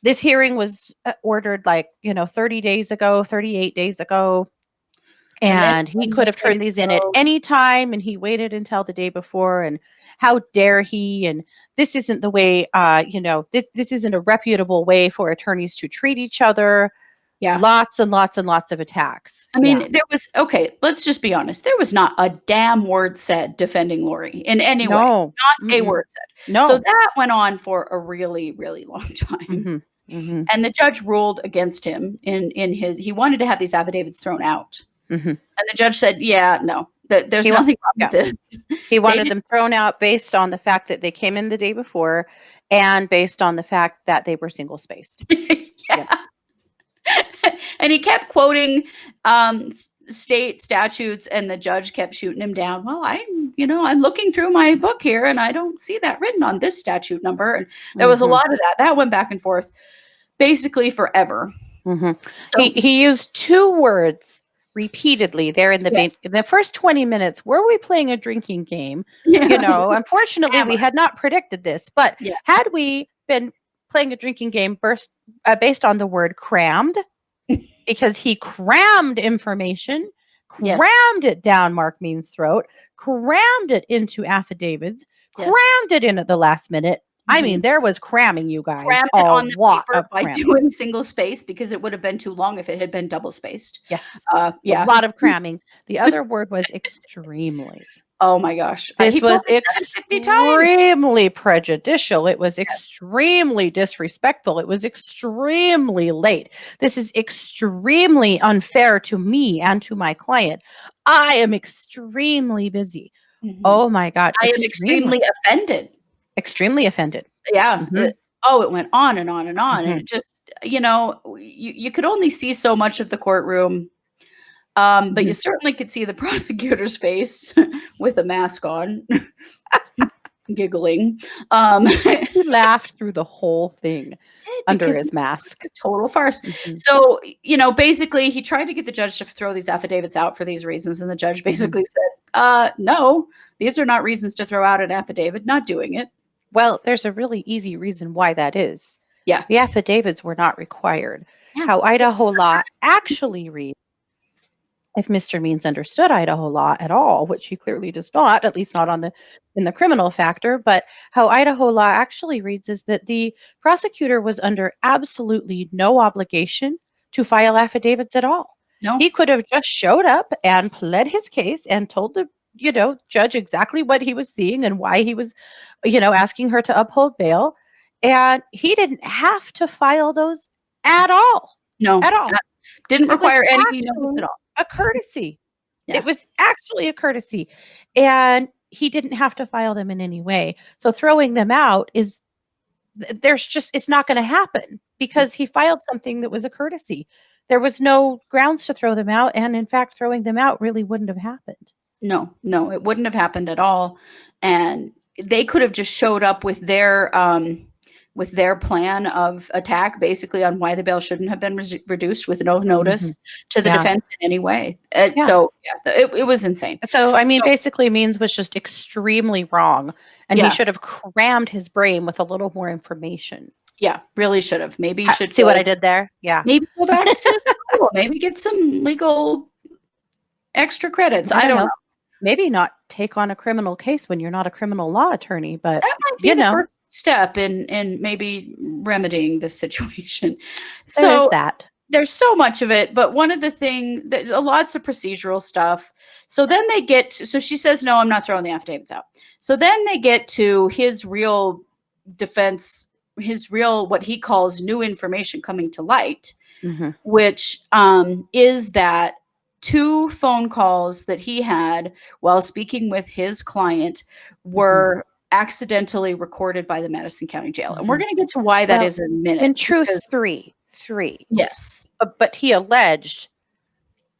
this hearing was ordered like, 30 days ago, 38 days ago. And then And he one could more have day turned these to in at go. any time, and he waited until the day before, and how dare he, and this isn't the way, this isn't a reputable way for attorneys to treat each other. Yeah. Lots and lots and lots of attacks. I Yeah. mean, there was okay, let's just be honest. There was not a damn word said defending Lori in any way. No. Not a Mm-mm. word said. So No. that went on for a really, really long time. Mhm. Mhm. And the judge ruled against him in his he wanted to have these affidavits thrown out. Mhm. And the judge said, "Yeah, no, there's He wa nothing wrong with Yeah. this." He They wanted them thrown out based on the fact that they came in the day before and based on the fact that they were single spaced. didn't Yep. Yeah. And he kept quoting, state statutes, and the judge kept shooting him down. "Well, I'm looking through my book here, and I don't see that written on this statute number," and there was a Mhm. lot of that. That went back and forth basically forever. Mhm. He So he used 2 words repeatedly there in the first 20 minutes. Were we playing a drinking game? yeah. Unfortunately, we Hammer. had not predicted this, but Yeah. had we been playing a drinking game based on the word crammed, because he crammed information, Yes. crammed it down Mark Mean's throat, crammed it into affidavits, Yes. crammed it in at the last minute. I mean, Mhm. there was cramming, you guys, Crammed it a on the lot paper of by cramming. doing single space because it would have been too long if it had been double spaced. Yes, a Yeah. lot of cramming. The other word was extremely. Oh my gosh. He This was probably said it 50 times. extremely prejudicial. It was Yes. extremely disrespectful. It was extremely late. This is extremely unfair to me and to my client. I am extremely busy. Mhm. Oh my god, I am extremely offended. extremely offended. Yeah. Mhm, Oh, it went on and on and on, and mhm, it just you could only see so much of the courtroom, but you mhm. certainly could see the prosecutor's face with a mask on, giggling. He laughed through the whole thing under Because his mask. a total farce. Mhm, So, basically, he tried to get the judge to throw these affidavits out for these reasons, and the judge mhm. basically said, no, these are not reasons to throw out an affidavit, not doing it." Well, there's a really easy reason why that is. Yeah. The affidavits were not required. Yeah. How It's Idaho for law courtesy. actually reads, if Mr. Means understood Idaho law at all, which he clearly does not, at least not on the in the criminal factor, but how Idaho law actually reads is that the prosecutor was under absolutely no obligation to file affidavits at all. No, He could have just showed up and pled his case and told the, judge exactly what he was seeing and why he was, asking her to uphold bail. And he didn't have to file those at all. no, At all. didn't It was require any notice actually at all. a courtesy. It Yeah. was actually a courtesy, and he didn't have to file them in any way. So throwing them out is there's just it's not gonna happen because he filed something that was a courtesy. There was no grounds to throw them out, and in fact, throwing them out really wouldn't have happened. No, no, it wouldn't have happened at all, and they could have just showed up with with their plan of attack, basically on why the bail shouldn't have been reduced with no Mhm. notice to the Yeah. defense in any way. Yeah. So yeah, it was insane. So, I mean, So basically Means was just extremely wrong, and he yeah, should have crammed his brain with a little more information. yeah, really should have. Maybe you Ha should see what I did there? Yeah. maybe go back to school. Maybe get some legal extra credits. I I don't don't know. know. Maybe not take on a criminal case when you're not a criminal law attorney, but, That might be you the know, first step in maybe remedying this situation. there is So that. there's so much of it, but one of the thing there's lots of procedural stuff. So then they get to, so she says, no, I'm not throwing the affidavits out. So then they get to his real defense, his real, what he calls new information coming to light, Mhm. which is that two phone calls that he had while speaking with his client Mhm. were accidentally recorded by the Madison County Jail. And we're Mhm. going to get to why that Well, is in a minute in truth, because 3. yes, But he alleged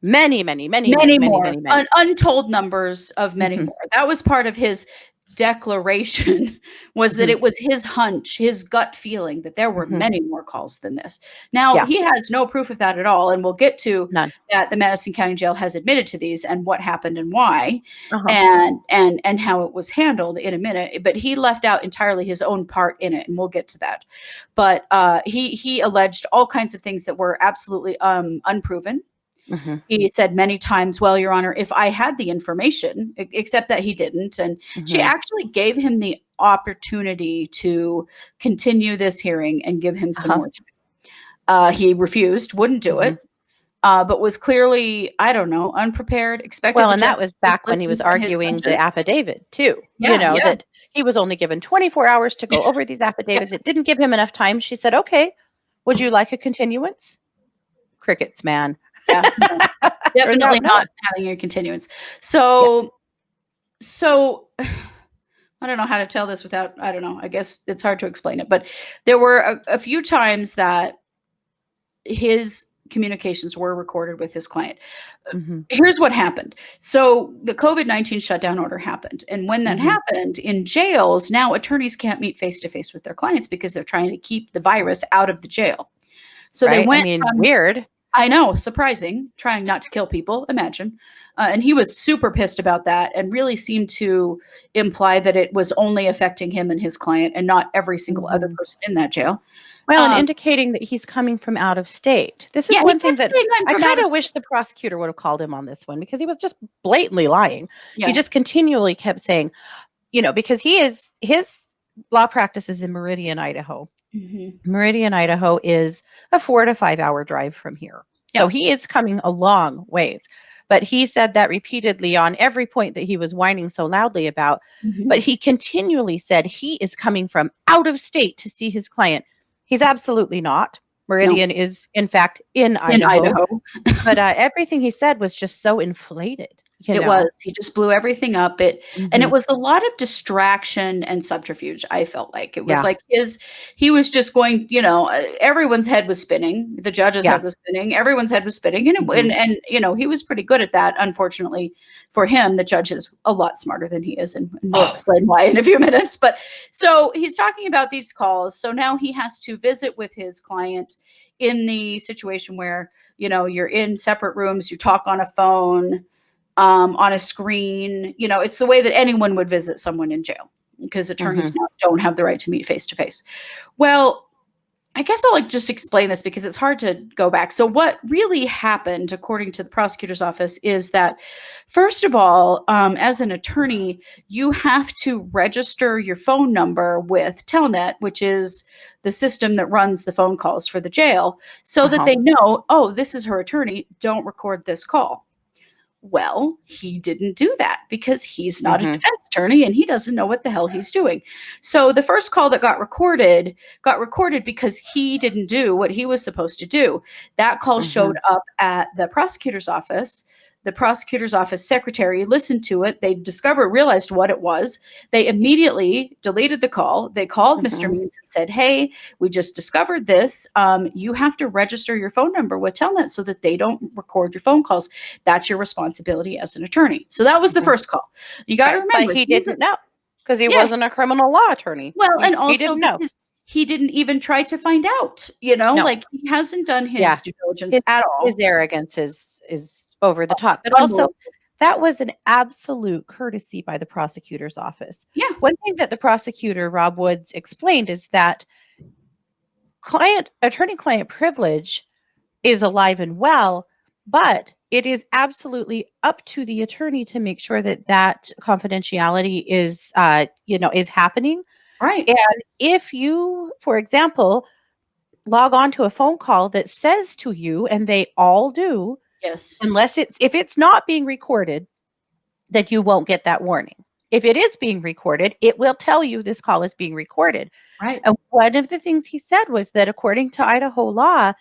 many, many, many, many, many many, more, many, many. untold numbers of many Mhm. more. That was part of his declaration was that Mhm. it was his hunch, his gut feeling that there were Mhm. many more calls than this. Now, Yeah. he has no proof of that at all, and we'll get to None. that the Madison County Jail has admitted to these and what happened and why, Uh-huh. and how it was handled in a minute, but he left out entirely his own part in it, and we'll get to that. But, he alleged all kinds of things that were absolutely, unproven. Mhm. He said many times, "Well, Your Honor, if I had the information," except that he didn't, and she Mhm. actually gave him the opportunity to continue this hearing and give him some Uh-huh. more time. He refused, wouldn't do Mhm. it, but was clearly, I don't know, unprepared, expected Well, the and judge that was to back when he listen was to his arguing the hunches. affidavit too, Yeah, yeah. that he was only given 24 hours to go over these affidavits. It didn't give him enough time. She said, "Okay, would you like a continuance?" Crickets, man. Yeah, no, Turns definitely out not no. having a continuance. Yeah. So I don't know how to tell this without I don't know, I guess it's hard to explain it, but there were a few times that his communications were recorded with his client. Mhm. Here's what happened. So the COVID-19 shutdown order happened, and when that Mhm. happened, in jails, now attorneys can't meet face to face with their clients because they're trying to keep the virus out of the jail. So they Right? I went mean, from weird. I know, surprising, trying not to kill people, imagine. And he was super pissed about that and really seemed to imply that it was only affecting him and his client and not every single other Mhm. person in that jail. Well, and Um, indicating that he's coming from out of state. This is yeah, he one thing kept that saying I'm I from out of kinda wish the prosecutor would have called him on this one because he was just blatantly lying. He yeah. just continually kept saying, because his law practice is in Meridian, Idaho. Mhm. Meridian, Idaho is a 4 to 5-hour drive from here. So Yeah. he is coming a long ways. But he said that repeatedly on every point that he was whining so loudly about. But Mhm. he continually said he is coming from out of state to see his client. He's absolutely not. No, Meridian is, in fact, in in Idaho. Idaho. But everything he said was just so inflated, you It was. know? He just blew everything up. It Mhm. was a lot of distraction and subterfuge, I felt like. It was Yeah. like he was just going, everyone's head was spinning. The judge's Yeah. head was spinning. Everyone's head was spinning. Mhm. He was pretty good at that. Unfortunately for him, the judge is a lot smarter than he is, and we'll explain why in a few minutes. But so he's talking about these calls. So now he has to visit with his client in the situation where, you're in separate rooms, you talk on a phone, on a screen. It's the way that anyone would visit someone in jail because attorneys Mhm. now don't have the right to meet face to face. Well, I guess I'll just explain this because it's hard to go back. So, what really happened, according to the prosecutor's office, is that first of all, as an attorney, you have to register your phone number with Telnet, which is the system that runs the phone calls for the jail, so that Uh-huh. they know, oh, this is her attorney. Don't record this call. Well, he didn't do that because he's not a Mhm. defense attorney and he doesn't know what the hell he's doing. So the first call that got recorded because he didn't do what he was supposed to do. That call showed Mhm. up at the prosecutor's office. The prosecutor's office secretary listened to it. They realized what it was. They immediately deleted the call. They called Mr. Mhm. Means and said, "Hey, we just discovered this. You have to register your phone number with Telnet so that they don't record your phone calls. That's your responsibility as an attorney." So that was the Mhm. first call. You got to Right, but remember, he didn't know because he yeah, wasn't a criminal law attorney. well, and He also didn't know. he didn't even try to find out, you know, No. like, he hasn't done Yeah. his due diligence His at his all. arrogance is over the top, but also Unbelievable. that was an absolute courtesy by the prosecutor's office. Yeah, One thing that the prosecutor, Rob Woods, explained is that client attorney-client privilege is alive and well, but it is absolutely up to the attorney to make sure that that confidentiality is, is happening. right. And if you, for example, log on to a phone call that says to you, and they all do, Yes. unless it's if it's not being recorded, that you won't get that warning. If it is being recorded, it will tell you this call is being recorded. Right. And one of the things he said was that according to Idaho law,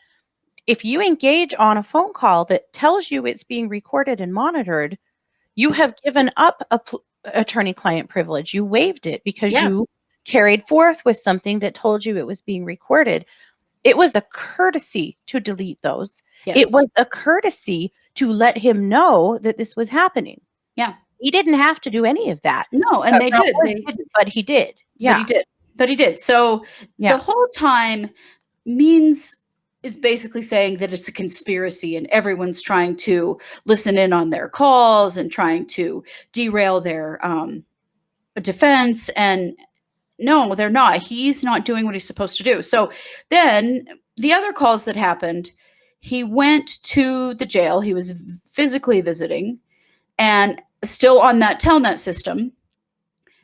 if you engage on a phone call that tells you it's being recorded and monitored, you have given up attorney-client privilege. You waived it because Yeah. you carried forth with something that told you it was being recorded. It was a courtesy to delete those. It Yes. was a courtesy to let him know that this was happening. Yeah. He didn't have to do any of that. No, and they Rob did. Woods They didn't, but he did. But he Yeah. did. But he did. So the Yeah. whole time means is basically saying that it's a conspiracy and everyone's trying to listen in on their calls and trying to derail their defense. And no, they're not. He's not doing what he's supposed to do. So then the other calls that happened, he went to the jail. He was physically visiting and still on that telnet system,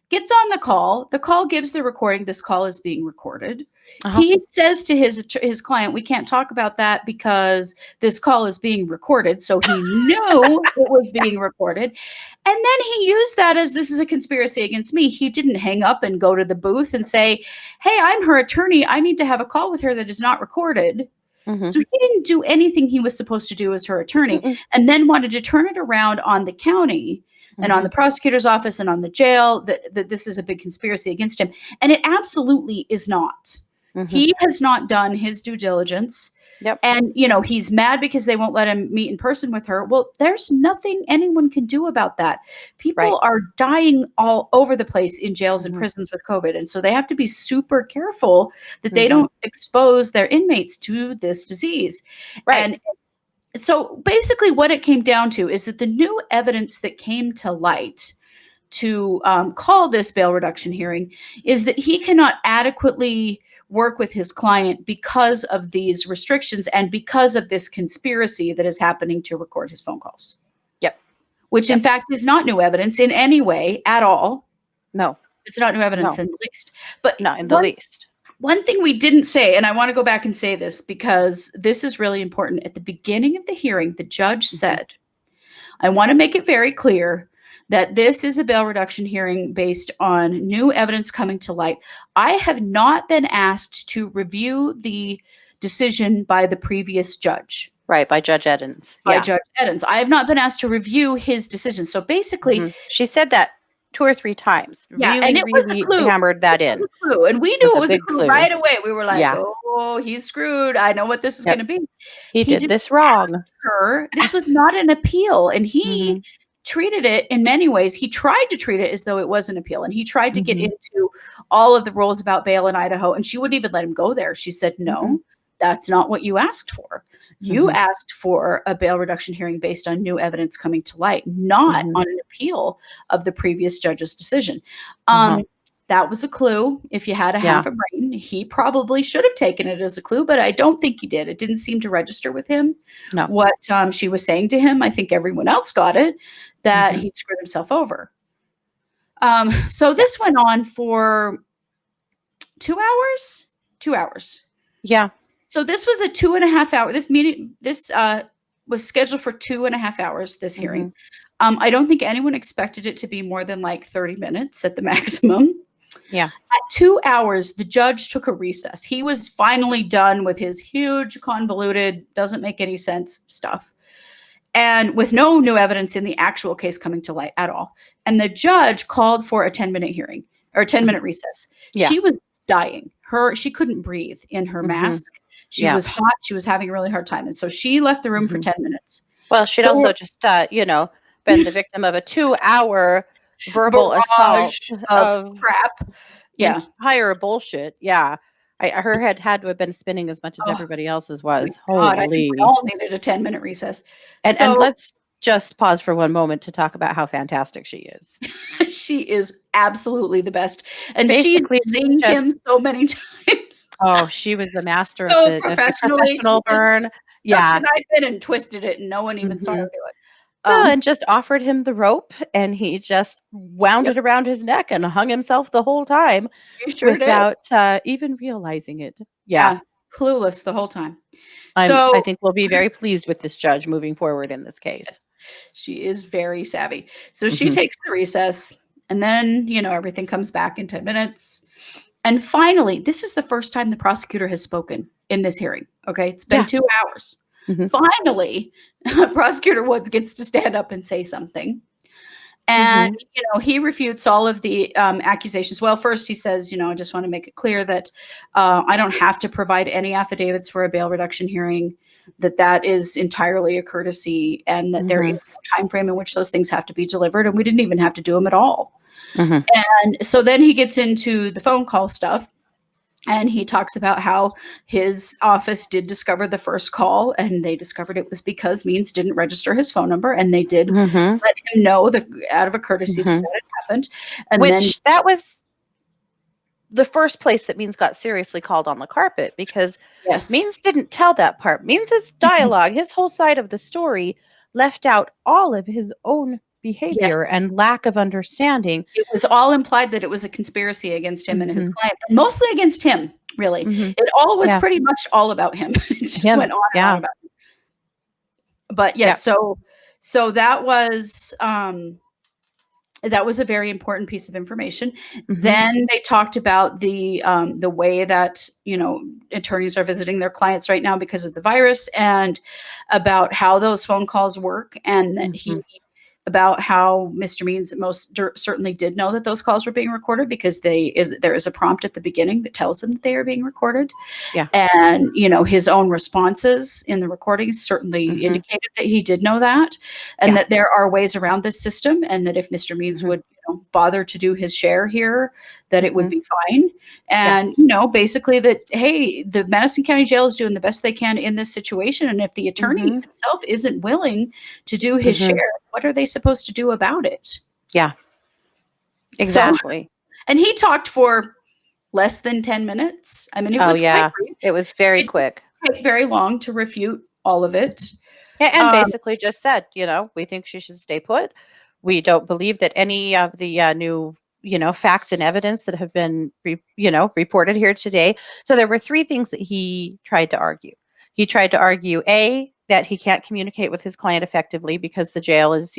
gets on the call. The call gives the recording. This call is being recorded. Uh-huh. He says to his client, "We can't talk about that because this call is being recorded." So he knew it was being recorded, and then he used that as this is a conspiracy against me. He didn't hang up and go to the booth and say, "Hey, I'm her attorney. I need to have a call with her that is not recorded." Mhm. So he didn't do anything he was supposed to do as her attorney, Mm-mm. and then wanted to turn it around on the county and on the Mhm. prosecutor's office and on the jail that this is a big conspiracy against him. And it absolutely is not. Mhm. He has not done his due diligence. Yep. And, he's mad because they won't let him meet in person with her. Well, there's nothing anyone can do about that. Right. People are dying all over the place in jails and Mhm. prisons with COVID. And so they have to be super careful that they Mhm. don't expose their inmates to this disease. Right. And so basically, what it came down to is that the new evidence that came to light to call this bail reduction hearing is that he cannot adequately work with his client because of these restrictions and because of this conspiracy that is happening to record his phone calls, Yep. which in Yep. fact is not new evidence in any way at all. No. It's not new evidence No. in the least. But Not in the one least. one thing we didn't say, and I want to go back and say this because this is really important. At the beginning of the hearing, the judge Mhm. said, I want to make it very clear that this is a bail reduction hearing based on new evidence coming to light. I have not been asked to review the decision by the previous judge, Right, by Judge Edens. by Yeah. Judge Edens. I have not been asked to review his decision. So basically, Mhm. She said that 2 or 3 times. yeah, and Really, it was a really clue. hammered This that was in. a clue, and we It was knew it a was a big clue clue. right away. We were like, Yeah. "Oh, he's screwed. I know what this is Yep. gonna be." He He did didn't this wrong. ask her. This was not an appeal, and he Mhm. treated it in many ways. He tried to treat it as though it was an appeal, and he tried to get Mhm. into all of the rules about bail in Idaho, and she wouldn't even let him go there. She said, Mhm. "No, that's not what you asked for. You Mhm. asked for a bail reduction hearing based on new evidence coming to light, not Mhm. on an appeal of the previous judge's decision." Uh-huh. Um, that was a clue. If you had a Yeah. half a brain, he probably should have taken it as a clue, but I don't think he did. It didn't seem to register with him No. what she was saying to him. I think everyone else got it that Mhm. he'd screwed himself over. So Yeah. this went on for 2 hours. 2 hours. Yeah. So this was a 2.5 hour. This meeting, this was scheduled for 2.5 hours. This hearing. Mhm. I don't think anyone expected it to be more than like 30 minutes at the maximum. Yeah. At 2 hours, the judge took a recess. He was finally done with his huge, convoluted, doesn't make any sense stuff, and with no new evidence in the actual case coming to light at all. And the judge called for a 10-minute hearing or a Mhm. 10-minute recess. Yeah. She was dying. She couldn't breathe in her Mhm. mask. She Yeah. was hot. She was having a really hard time. And so she left the room for Mhm. 10 minutes. Well, she'd So also just, been the victim of a 2-hour verbal assault barrage of of crap. Yeah. entire bullshit. Yeah. Her head had to have been spinning as much as Oh everybody else's my was. god, I think we Holy. all needed a 10-minute recess. And So let's just pause for one moment to talk about how fantastic she is. she is absolutely the best, and she's Basically, zinged just him so many times. oh, she was the master of So the professionally, professional she just burn. stuck the Yeah. knife in and twisted it, and no one even saw her Mhm. do it. No, Um, and just offered him the rope, and he just wound yep, it around his neck and hung himself the whole time she sure did. without, even realizing it. Yeah. Yeah, clueless the whole time. I So think we'll be very pleased with this judge moving forward in this case. yes, she is very savvy. So she Mhm. takes the recess, and then, everything comes back in 10 minutes. And finally, this is the first time the prosecutor has spoken in this hearing. Okay. It's been Yeah. 2 hours. Mhm. Finally, Prosecutor Woods gets to stand up and say something. And, Mhm. he refutes all of the accusations. Well, first he says, I just want to make it clear that I don't have to provide any affidavits for a bail reduction hearing, that is entirely a courtesy, and that there Mhm. is no time frame in which those things have to be delivered. And we didn't even have to do them at all. Mhm. And so then he gets into the phone call stuff. And he talks about how his office did discover the first call, and they discovered it was because Means didn't register his phone number, and they did Mhm. let him know that out of a courtesy that Mhm. that had happened. And then Which that was the first place that Means got seriously called on the carpet because yes, Means didn't tell that part. Means's mhm, dialogue, his whole side of the story, left out all of his own behavior yes, and lack of understanding. it was all implied that it was a conspiracy against him and his Mhm. client, and mostly against him, really. Mhm. It all was Yeah. pretty much all about him. It just Him. went on and on Yeah. about him. But Yeah. yes, so that was a very important piece of information. Mhm. Then they talked about the way that attorneys are visiting their clients right now because of the virus, and about how those phone calls work, and that Mhm. about how Mr. Means certainly did know that those calls were being recorded, because there is a prompt at the beginning that tells them that they are being recorded. Yeah. And, his own responses in the recordings certainly Mhm. indicated that he did know that, and Yeah. that there are ways around this system, and that if Mr. Means Mhm. would, bother to do his share here, that it would Mhm. be fine. Yeah. And, basically that, hey, the Madison County Jail is doing the best they can in this situation. And if the attorney Mhm. himself isn't willing to do his Mhm. share, what are they supposed to do about it? Yeah. So, Exactly. and he talked for less than 10 minutes. I mean, it Oh, was quite yeah. It brief. was very It didn't quick. take very long to refute all of it. And Um, basically just said, we think she should stay put. We don't believe that any of the new, facts and evidence that have been, reported here today. So there were three things that he tried to argue. He tried to argue A, that he can't communicate with his client effectively because the jail is,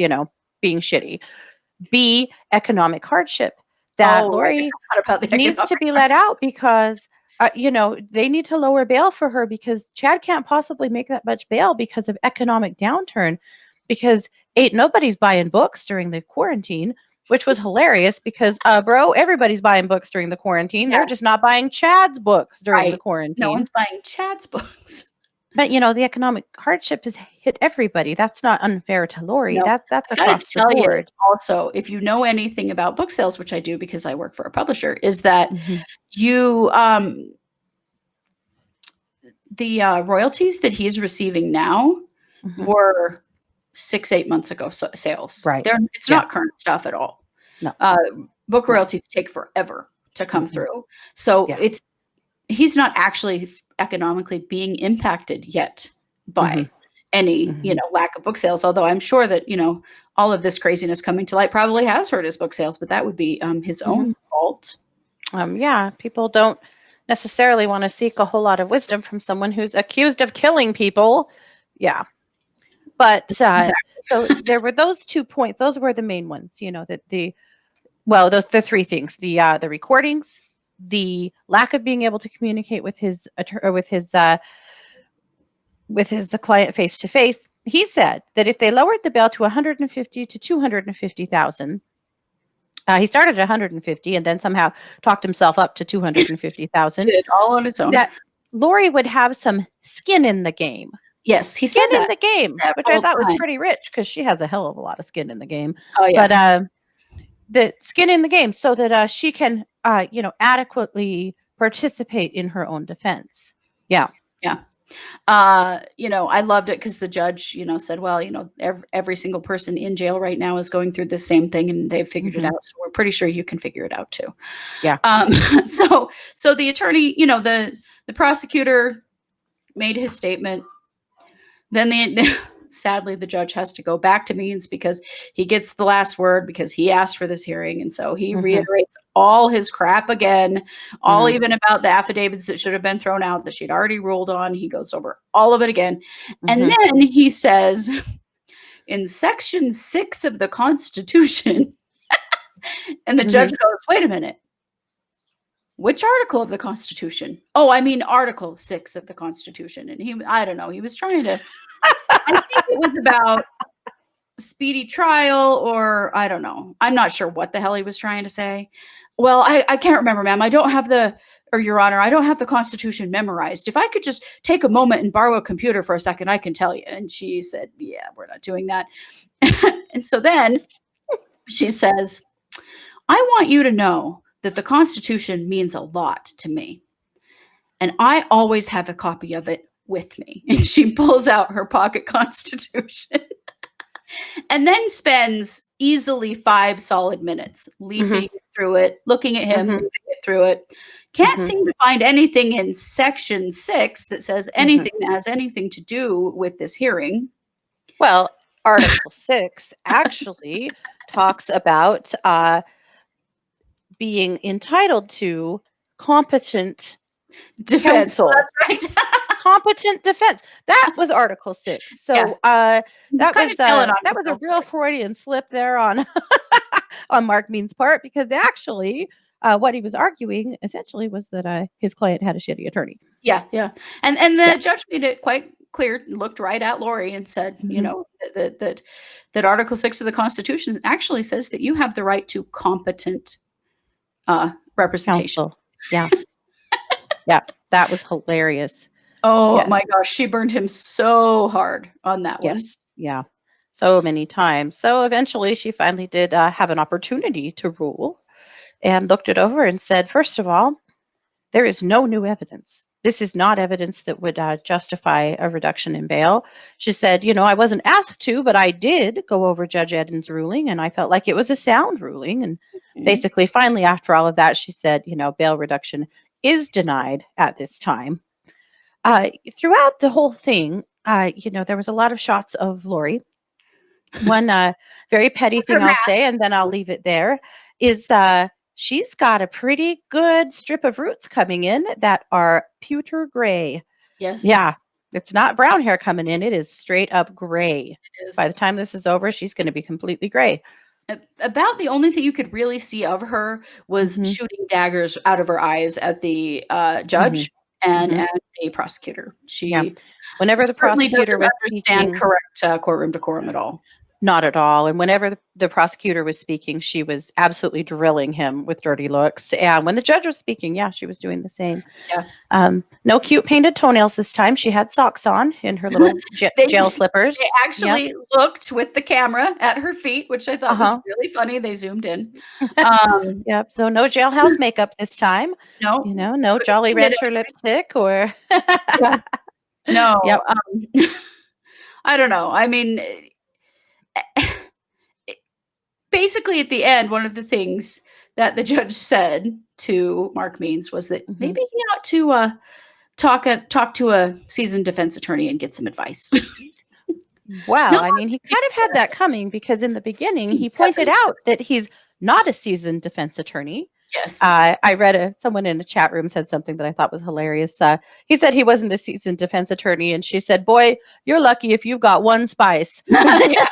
being shitty. B, economic hardship. That oh, right, I Lori forgot about the needs to economic be let hardship. out because they need to lower bail for her because Chad can't possibly make that much bail because of economic downturn, because ain't nobody's buying books during the quarantine, which was hilarious because bro, everybody's buying books during the quarantine. They're just Yes, not buying Chad's books during the right. No quarantine. one's buying Chad's books. But the economic hardship has hit everybody. That's not unfair to Lori. No, That's I gotta across the tell you board. also, if you know anything about book sales, which I do because I work for a publisher, is that Mhm. you, the royalties that he's receiving now Mhm. were 6, 8 months ago sales. Right. It's Yeah. not current stuff at all. No. Uh, Book No. royalties take forever to come Mhm. through. So Yeah. he's not actually economically being impacted yet by Mhm. any, Mhm. lack of book sales. Although I'm sure that, all of this craziness coming to light probably has hurt his book sales, but that would be his Mhm. own fault. Yeah, people don't necessarily want to seek a whole lot of wisdom from someone who's accused of killing people. Yeah. But Exactly. so there were those 2 points. Those were the main ones, that well, those the three things: the recordings, the lack of being able to communicate with his or with his client face to face. He said that if they lowered the bail to 150 to 250,000, he started at 150 and then somehow talked himself up to 250,000, Did all on its own. that Lori would have some skin in the game. Yes, he Skin said in that the game, which I several thought was times. pretty rich because she has a hell of a lot of skin in the game. Oh But yeah. the skin in the game so that she can, adequately participate in her own defense. Yeah. Yeah. I loved it because the judge, said, well, every single person in jail right now is going through the same thing and they've figured it Mhm. out. So we're pretty sure you can figure it out too. Yeah. So the attorney, the prosecutor made his statement. Then sadly, the judge has to go back to Means because he gets the last word because he asked for this hearing. And so he Mhm. reiterates all his crap again, all Mhm. even about the affidavits that should have been thrown out that she'd already ruled on. He goes over all of it again. And Mhm. then he says, in Section 6 of the Constitution, and the judge Mhm. goes, wait a minute. Which article of the Constitution? Oh, I mean Article 6 of the Constitution. And I don't know, he was trying to, I think it was about speedy trial, or I don't know. I'm not sure what the hell he was trying to say. Well, I can't remember, ma'am. I don't have or Your Honor, I don't have the Constitution memorized. If I could just take a moment and borrow a computer for a second, I can tell you. And she said, yeah, we're not doing that. And so then she says, I want you to know that the Constitution means a lot to me. And I always have a copy of it with me. And she pulls out her pocket Constitution and then spends easily 5 solid minutes Mhm. leafing through it, looking at him, Mhm. leafing it through it. Can't Mhm. seem to find anything in Section 6 that says Mhm. anything that has anything to do with this hearing. Well, Article 6 actually talks about being entitled to competent Defense. Well, counsel. that's right. Competent defense. That was Article 6. Yeah. So He's kinda telling on that was a himself. real Freudian slip there on on Mark Mean's part, because actually what he was arguing essentially was that his client had a shitty attorney. Yeah, yeah. And Yeah. the judge made it quite clear, looked right at Lori and said, Mhm. that Article 6 of the Constitution actually says that you have the right to competent representation. Counsel. Yeah. Yeah. That was hilarious. Oh Yes. my gosh, she burned him so hard on that one. Yes. Yeah. So many times. So eventually she finally did have an opportunity to rule and looked it over and said, first of all, there is no new evidence. This is not evidence that would justify a reduction in bail. She said, I wasn't asked to, but I did go over Judge Eden's ruling and I felt like it was a sound ruling. And Mhm. basically, finally, after all of that, she said, bail reduction is denied at this time. Throughout the whole thing, there was a lot of shots of Lori. One very petty Her thing I'll mask. say, and then I'll leave it there, is she's got a pretty good strip of roots coming in that are pewter gray. Yes, Yeah, it's not brown hair coming in, it is straight up gray. it By is. the time this is over, she's going to be completely gray. About the only thing you could really see of her was Mhm. shooting daggers out of her eyes at the, Mhm. judge and Mhm. at the prosecutor. Yeah. She Whenever the certainly prosecutor doesn't was understand speaking, correct, courtroom decorum at all. not at all. And whenever the prosecutor was speaking, she was absolutely drilling him with dirty looks. And when the judge was speaking, yeah, she was doing the same. Yeah. No cute painted toenails this time. She had socks on in her little They jail they slippers. Yep. actually looked with the camera at her feet, which I thought was Uh-huh. really funny. They zoomed in. Um, Yep. So no jailhouse makeup this time. no, No couldn't Jolly see it Rancher lipstick or yeah. No, Yep. I don't know. I mean, basically at the end, one of the things that the judge said to Mark Means was that Mhm. maybe he ought to, talk to a seasoned defense attorney and get some advice. Well, Not I mean, he kind of had that coming because in the beginning he he pointed definitely out that he's not a seasoned defense attorney. yes. I read someone in a chat room said something that I thought was hilarious. He said he wasn't a seasoned defense attorney, and she said, "Boy, you're lucky if you've got one spice." Yeah,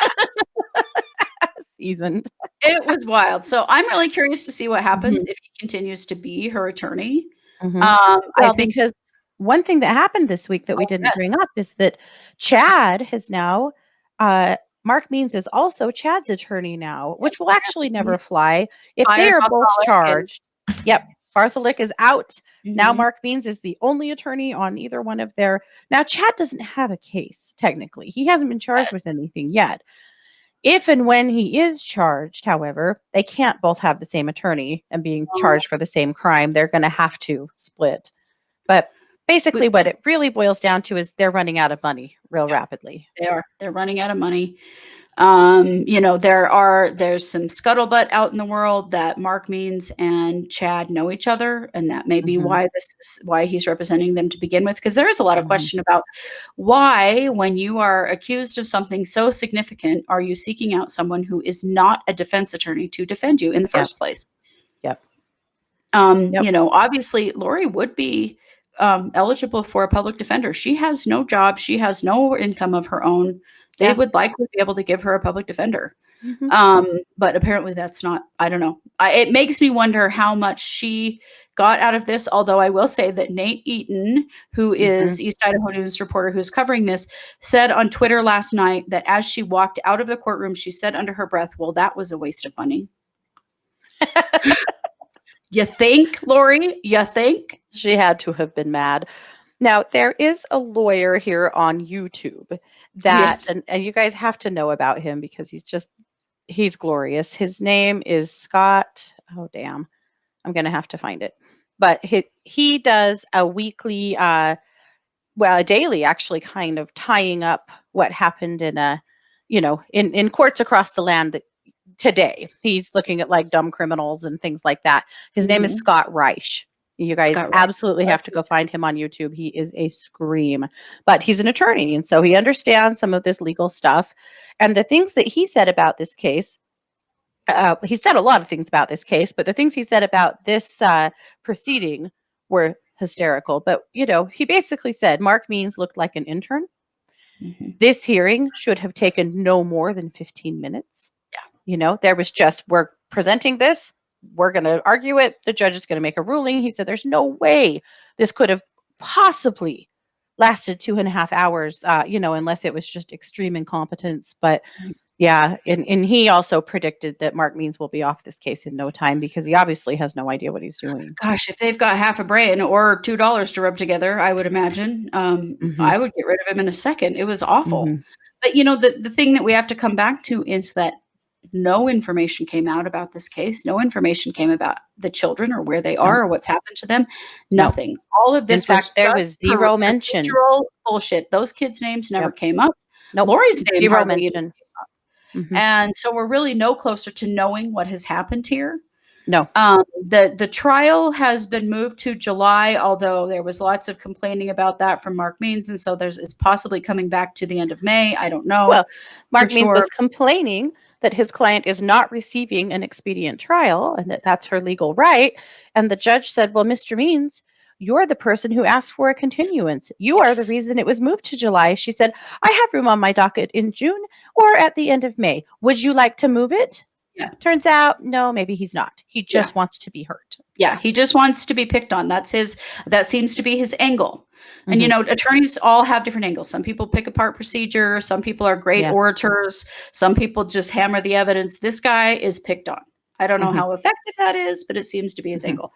Seasoned. it was wild. So I'm really curious to see what happens Mhm. if he continues to be her attorney. Mhm. I Well, think because one thing that happened this week that we oh, didn't bring yes. up is that Chad has now, uh, Mark Means is also Chad's attorney now, which will actually never He's fly if they fired are both Bartholomew and charged. Yep. Bartholic is out. Now mhm. Mark Means is the only attorney on either one of their. Now Chad doesn't have a case technically. He hasn't been charged with anything yet. If and when he is charged, however, they can't both have the same attorney and being Oh, charged for the same crime. They're going to have to split. But but basically, what it really boils down to is they're running out of money real rapidly. they are. They're running out of money. There's some scuttlebutt out in the world that Mark Means and Chad know each other, and that may be Hmm. why he's representing them to begin with. Because there is a lot of Hmm. question about why, when you are accused of something so significant, are you seeking out someone who is not a defense attorney to defend you in the Yep. first place? Yep. Yep. Obviously, Lori would be eligible for a public defender. She has no job. She has no income of her own. They Yeah. would likely be able to give her a public defender. Hmm. But apparently that's not, I don't know. It makes me wonder how much she got out of this. Although I will say that Nate Eaton, who Hmm. is East Idaho News reporter who's covering this, said on Twitter last night that as she walked out of the courtroom, she said under her breath, well, that was a waste of money. You think, Lori? You think? She had to have been mad. Now, there is a lawyer here on YouTube that, Yes. and you guys have to know about him because he's glorious. His name is Scott. Oh, damn. I'm going to have to find it. But he does a weekly, a daily actually, kind of tying up what happened in courts across the land today. He's looking at like dumb criminals and things like that. His name is Mhm. Scott Reich. You guys Scott Wright. absolutely have to go find him on YouTube. He is a scream, but he's an attorney. And so he understands some of this legal stuff. And the things that he said about this case, he said a lot of things about this case, but the things he said about this proceeding were hysterical. But, he basically said Mark Means looked like an intern. Mhm. This hearing should have taken no more than 15 minutes. There was just, we're presenting this, we're going to argue it, the judge is going to make a ruling. He said there's no way this could have possibly lasted 2.5 hours, unless it was just extreme incompetence. But Right. yeah, and he also predicted that Mark Means will be off this case in no time because he obviously has no idea what he's doing. Gosh, if they've got half a brain or $2 to rub together, I would imagine, Hmm. I would get rid of him in a second. It was awful. Hmm. But, the thing that we have to come back to is that no information came out about this case. No information came about the children or where they No, are or what's happened to them. no. Nothing. All of In this was fact, there just was zero mention. procedural bullshit. Those kids' names never Yep. came up. Nope. Lori's name Zero hardly even. mention. Hmm. And so we're really no closer to knowing what has happened here. No. The trial has been moved to July, although there was lots of complaining about that from Mark Means, and so it's possibly coming back to the end of May. I don't know Well, for Mark Means sure. was complaining that his client is not receiving an expedient trial and that that's her legal right. And the judge said, well, Mr. Means, you're the person who asked for a continuance. You are the Yes. reason it was moved to July. She said, I have room on my docket in June or at the end of May. Would you like to move it? Yeah. Turns out, no, maybe he's not. He Yeah. just wants to be heard. Yeah. He just wants to be picked on. That seems to be his angle. And, Mhm. attorneys all have different angles. Some people pick apart procedure. Some people are great Yeah. orators. Some people just hammer the evidence. This guy is picked on. I don't know Mhm. how effective that is, but it seems to be his Mhm. angle.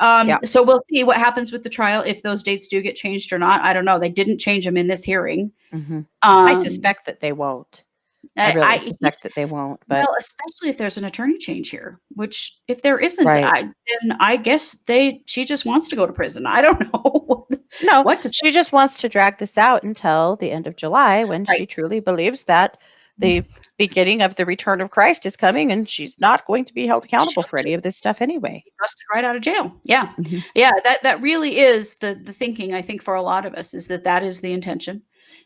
Yeah. So we'll see what happens with the trial, if those dates do get changed or not. I don't know. They didn't change them in this hearing. Mhm. I Um, suspect that they won't. I I, really I he's suspect that they won't, but Well, especially if there's an attorney change here, which if there isn't, right. then I guess she just wants to go to prison. I don't know No, what to say. she just wants to drag this out until the end of July when she Right. truly believes that the beginning of the return of Christ is coming and she's not going to be held accountable She'll for any just of this stuff anyway. be busted right out of jail. Yeah. Mhm. Yeah, that really is the thinking, I think, for a lot of us, is that is the intention,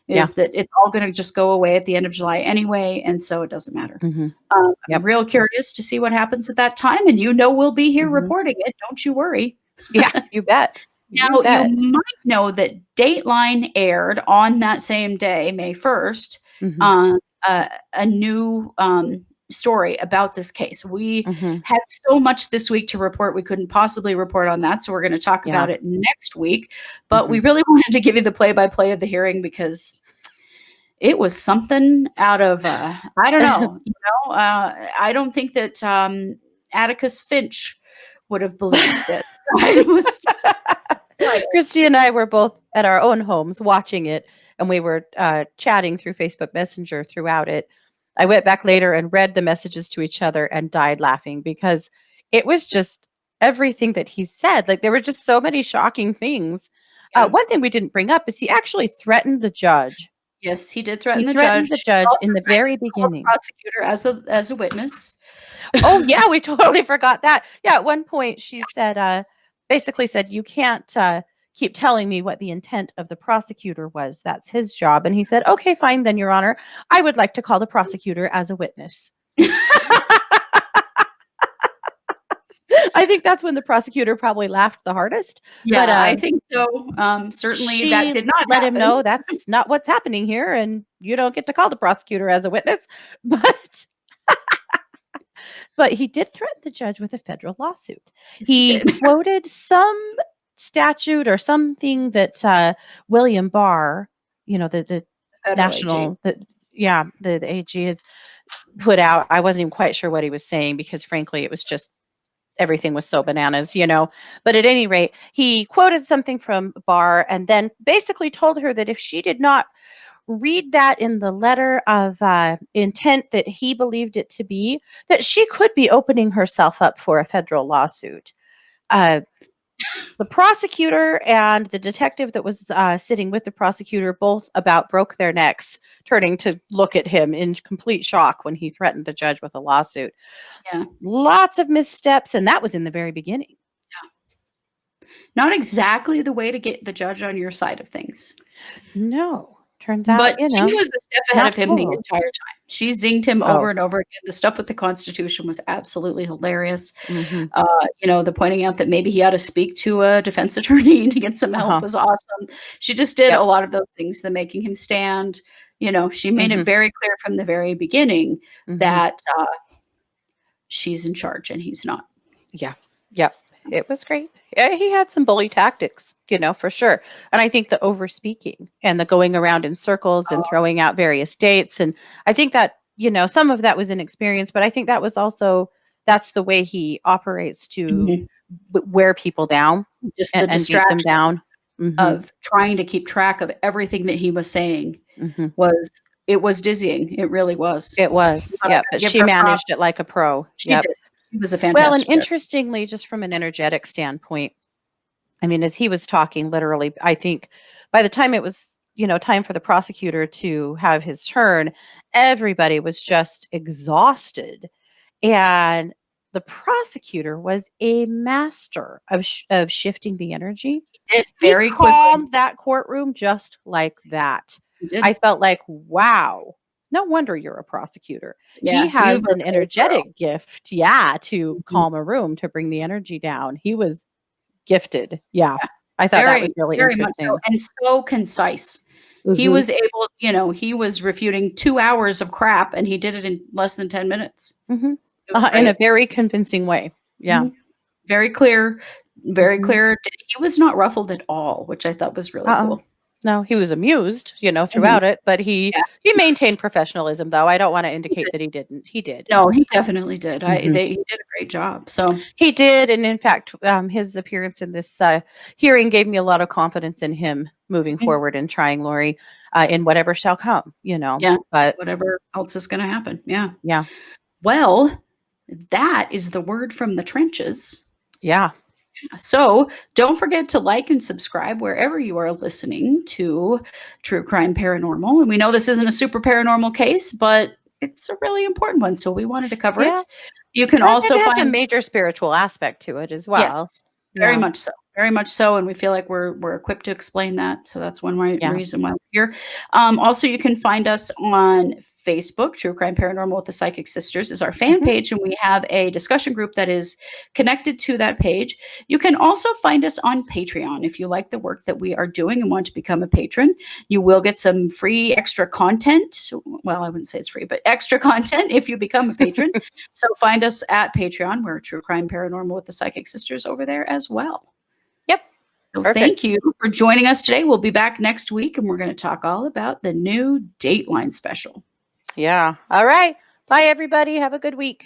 Yeah. is that it's all gonna just go away at the end of July anyway, and so it doesn't matter. Mhm. I'm Yep. real curious to see what happens at that time, and we'll be here Mhm. reporting it, don't you worry. Yeah, you bet. You Now, you bet. might know that Dateline aired on that same day, May 1st, Mhm. uh, a new, story about this case. We Mhm. had so much this week to report, we couldn't possibly report on that, so we're gonna talk Yeah. about it next week, but we Mhm. really wanted to give you the play-by-play of the hearing because it was something out of, I don't know, I don't think that, Atticus Finch would have believed that I was just like, Christy and I were both at our own homes watching it, and we were chatting through Facebook Messenger throughout it. I went back later and read the messages to each other and died laughing because it was just everything that he said. Like there were just so many shocking things. Yeah. One thing we didn't bring up is he actually threatened the judge. Yes, he did He threaten the threatened judge. the He judge also in the threatened very to call the beginning. prosecutor as a witness. Oh, yeah, we totally forgot that. Yeah, at one point she said, basically said, "You can't keep telling me what the intent of the prosecutor was. That's his job." And he said, "Okay, fine, then, Your Honor. I would like to call the prosecutor as a witness." I think that's when the prosecutor probably laughed the hardest. But Yeah, I think so. Certainly that she did not let him happen. know that's not what's happening here, and you don't get to call the prosecutor as a witness. But But he did threaten the judge with a federal lawsuit. Yes, he He did. quoted some statute or something that, William Barr, the Federal AG. national the AG has put out. I wasn't even quite sure what he was saying because frankly, it was just everything was so bananas. But at any rate, he quoted something from Barr and then basically told her that if she did not read that in the letter of intent that he believed it to be, that she could be opening herself up for a federal lawsuit. Uh, the prosecutor and the detective that was sitting with the prosecutor both about broke their necks, turning to look at him in complete shock when he threatened the judge with a lawsuit. Yeah. Lots of missteps, and that was in the very beginning. Not exactly the way to get the judge on your side of things. No, turns out, But she was a step ahead not of him the cool. entire time. She zinged him over Oh, and over again. The stuff with the Constitution was absolutely hilarious. mm-hmm. The pointing out that maybe he ought to speak to a defense attorney to get some help Uh-huh. was awesome. She just did Yep. a lot of those things, the making him stand. She made Mm-hmm. it very clear from the very beginning Mm-hmm. that she's in charge and he's not. Yeah. Yep. It was great. Yeah, he had some bully tactics, for sure. And I think the over speaking and the going around in circles and Oh, throwing out various dates. And I think that, some of that was inexperience, but I think that was also, that's the way he operates to mhm. wear people down Just and, the and beat them distraction down. Mm-hmm. of trying to keep track of everything that he was saying Mm-hmm. was it was dizzying. It really was. It was. But I Yeah. gotta But give she her props. managed it like a pro. She Yep. did. She was a Well, and fantastic judge. interestingly, just from an energetic standpoint, I mean, as he was talking, literally, I think by the time it was, time for the prosecutor to have his turn, everybody was just exhausted. And the prosecutor was a master of shifting the energy. Did He very quickly. calmed that courtroom just like that. He did. I felt like, wow, no wonder you're a prosecutor. He Yeah, you has were an very thorough. energetic gift, yeah, to Mhm. calm a room, to bring the energy down. He was gifted. Yeah. Yeah, I thought that was very, really very much so, interesting. and so concise. He Mhm. was able he was refuting 2 hours of crap, and he did it in less than 10 minutes. Mhm. It was In a great. very convincing way. Yeah. Mhm. Very clear, very Mhm. clear. He was not ruffled at all, which I thought was really Uh-uh. cool. No, he was amused, Mhm. throughout it, but he Yeah. he maintained professionalism, though. I don't wanna indicate that he didn't. He did. No, he definitely did. Mhm. He did a great job. So, He did, and in fact, his appearance in this, hearing gave me a lot of confidence in him moving mm, forward and trying Lori, in whatever shall come. yeah, But whatever else is gonna happen. Yeah. yeah. Well, that is the word from the trenches. Yeah. So, don't forget to like and subscribe wherever you are listening to True Crime Paranormal. And we know this isn't a super paranormal case, but it's a really important one, so we wanted to cover Yeah. it. You can And I think also it has a find. major spiritual aspect to it as well. Yes, Yeah. very much so, and we feel like we're equipped to explain that, so that's one Yeah. reason why we're here. Also, you can find us on Facebook. True Crime Paranormal with the Psychic Sisters is our fan Mhm. page, and we have a discussion group that is connected to that page. You can also find us on Patreon if you like the work that we are doing and want to become a patron. You will get some free extra content. Well, I wouldn't say it's free, but extra content if you become a patron. So find us at Patreon. We're True Crime Paranormal with the Psychic Sisters over there as well. Yep. So Perfect. thank you for joining us today. We'll be back next week and we're going to talk all about the new Dateline special. Yeah. All right. Bye, everybody. Have a good week.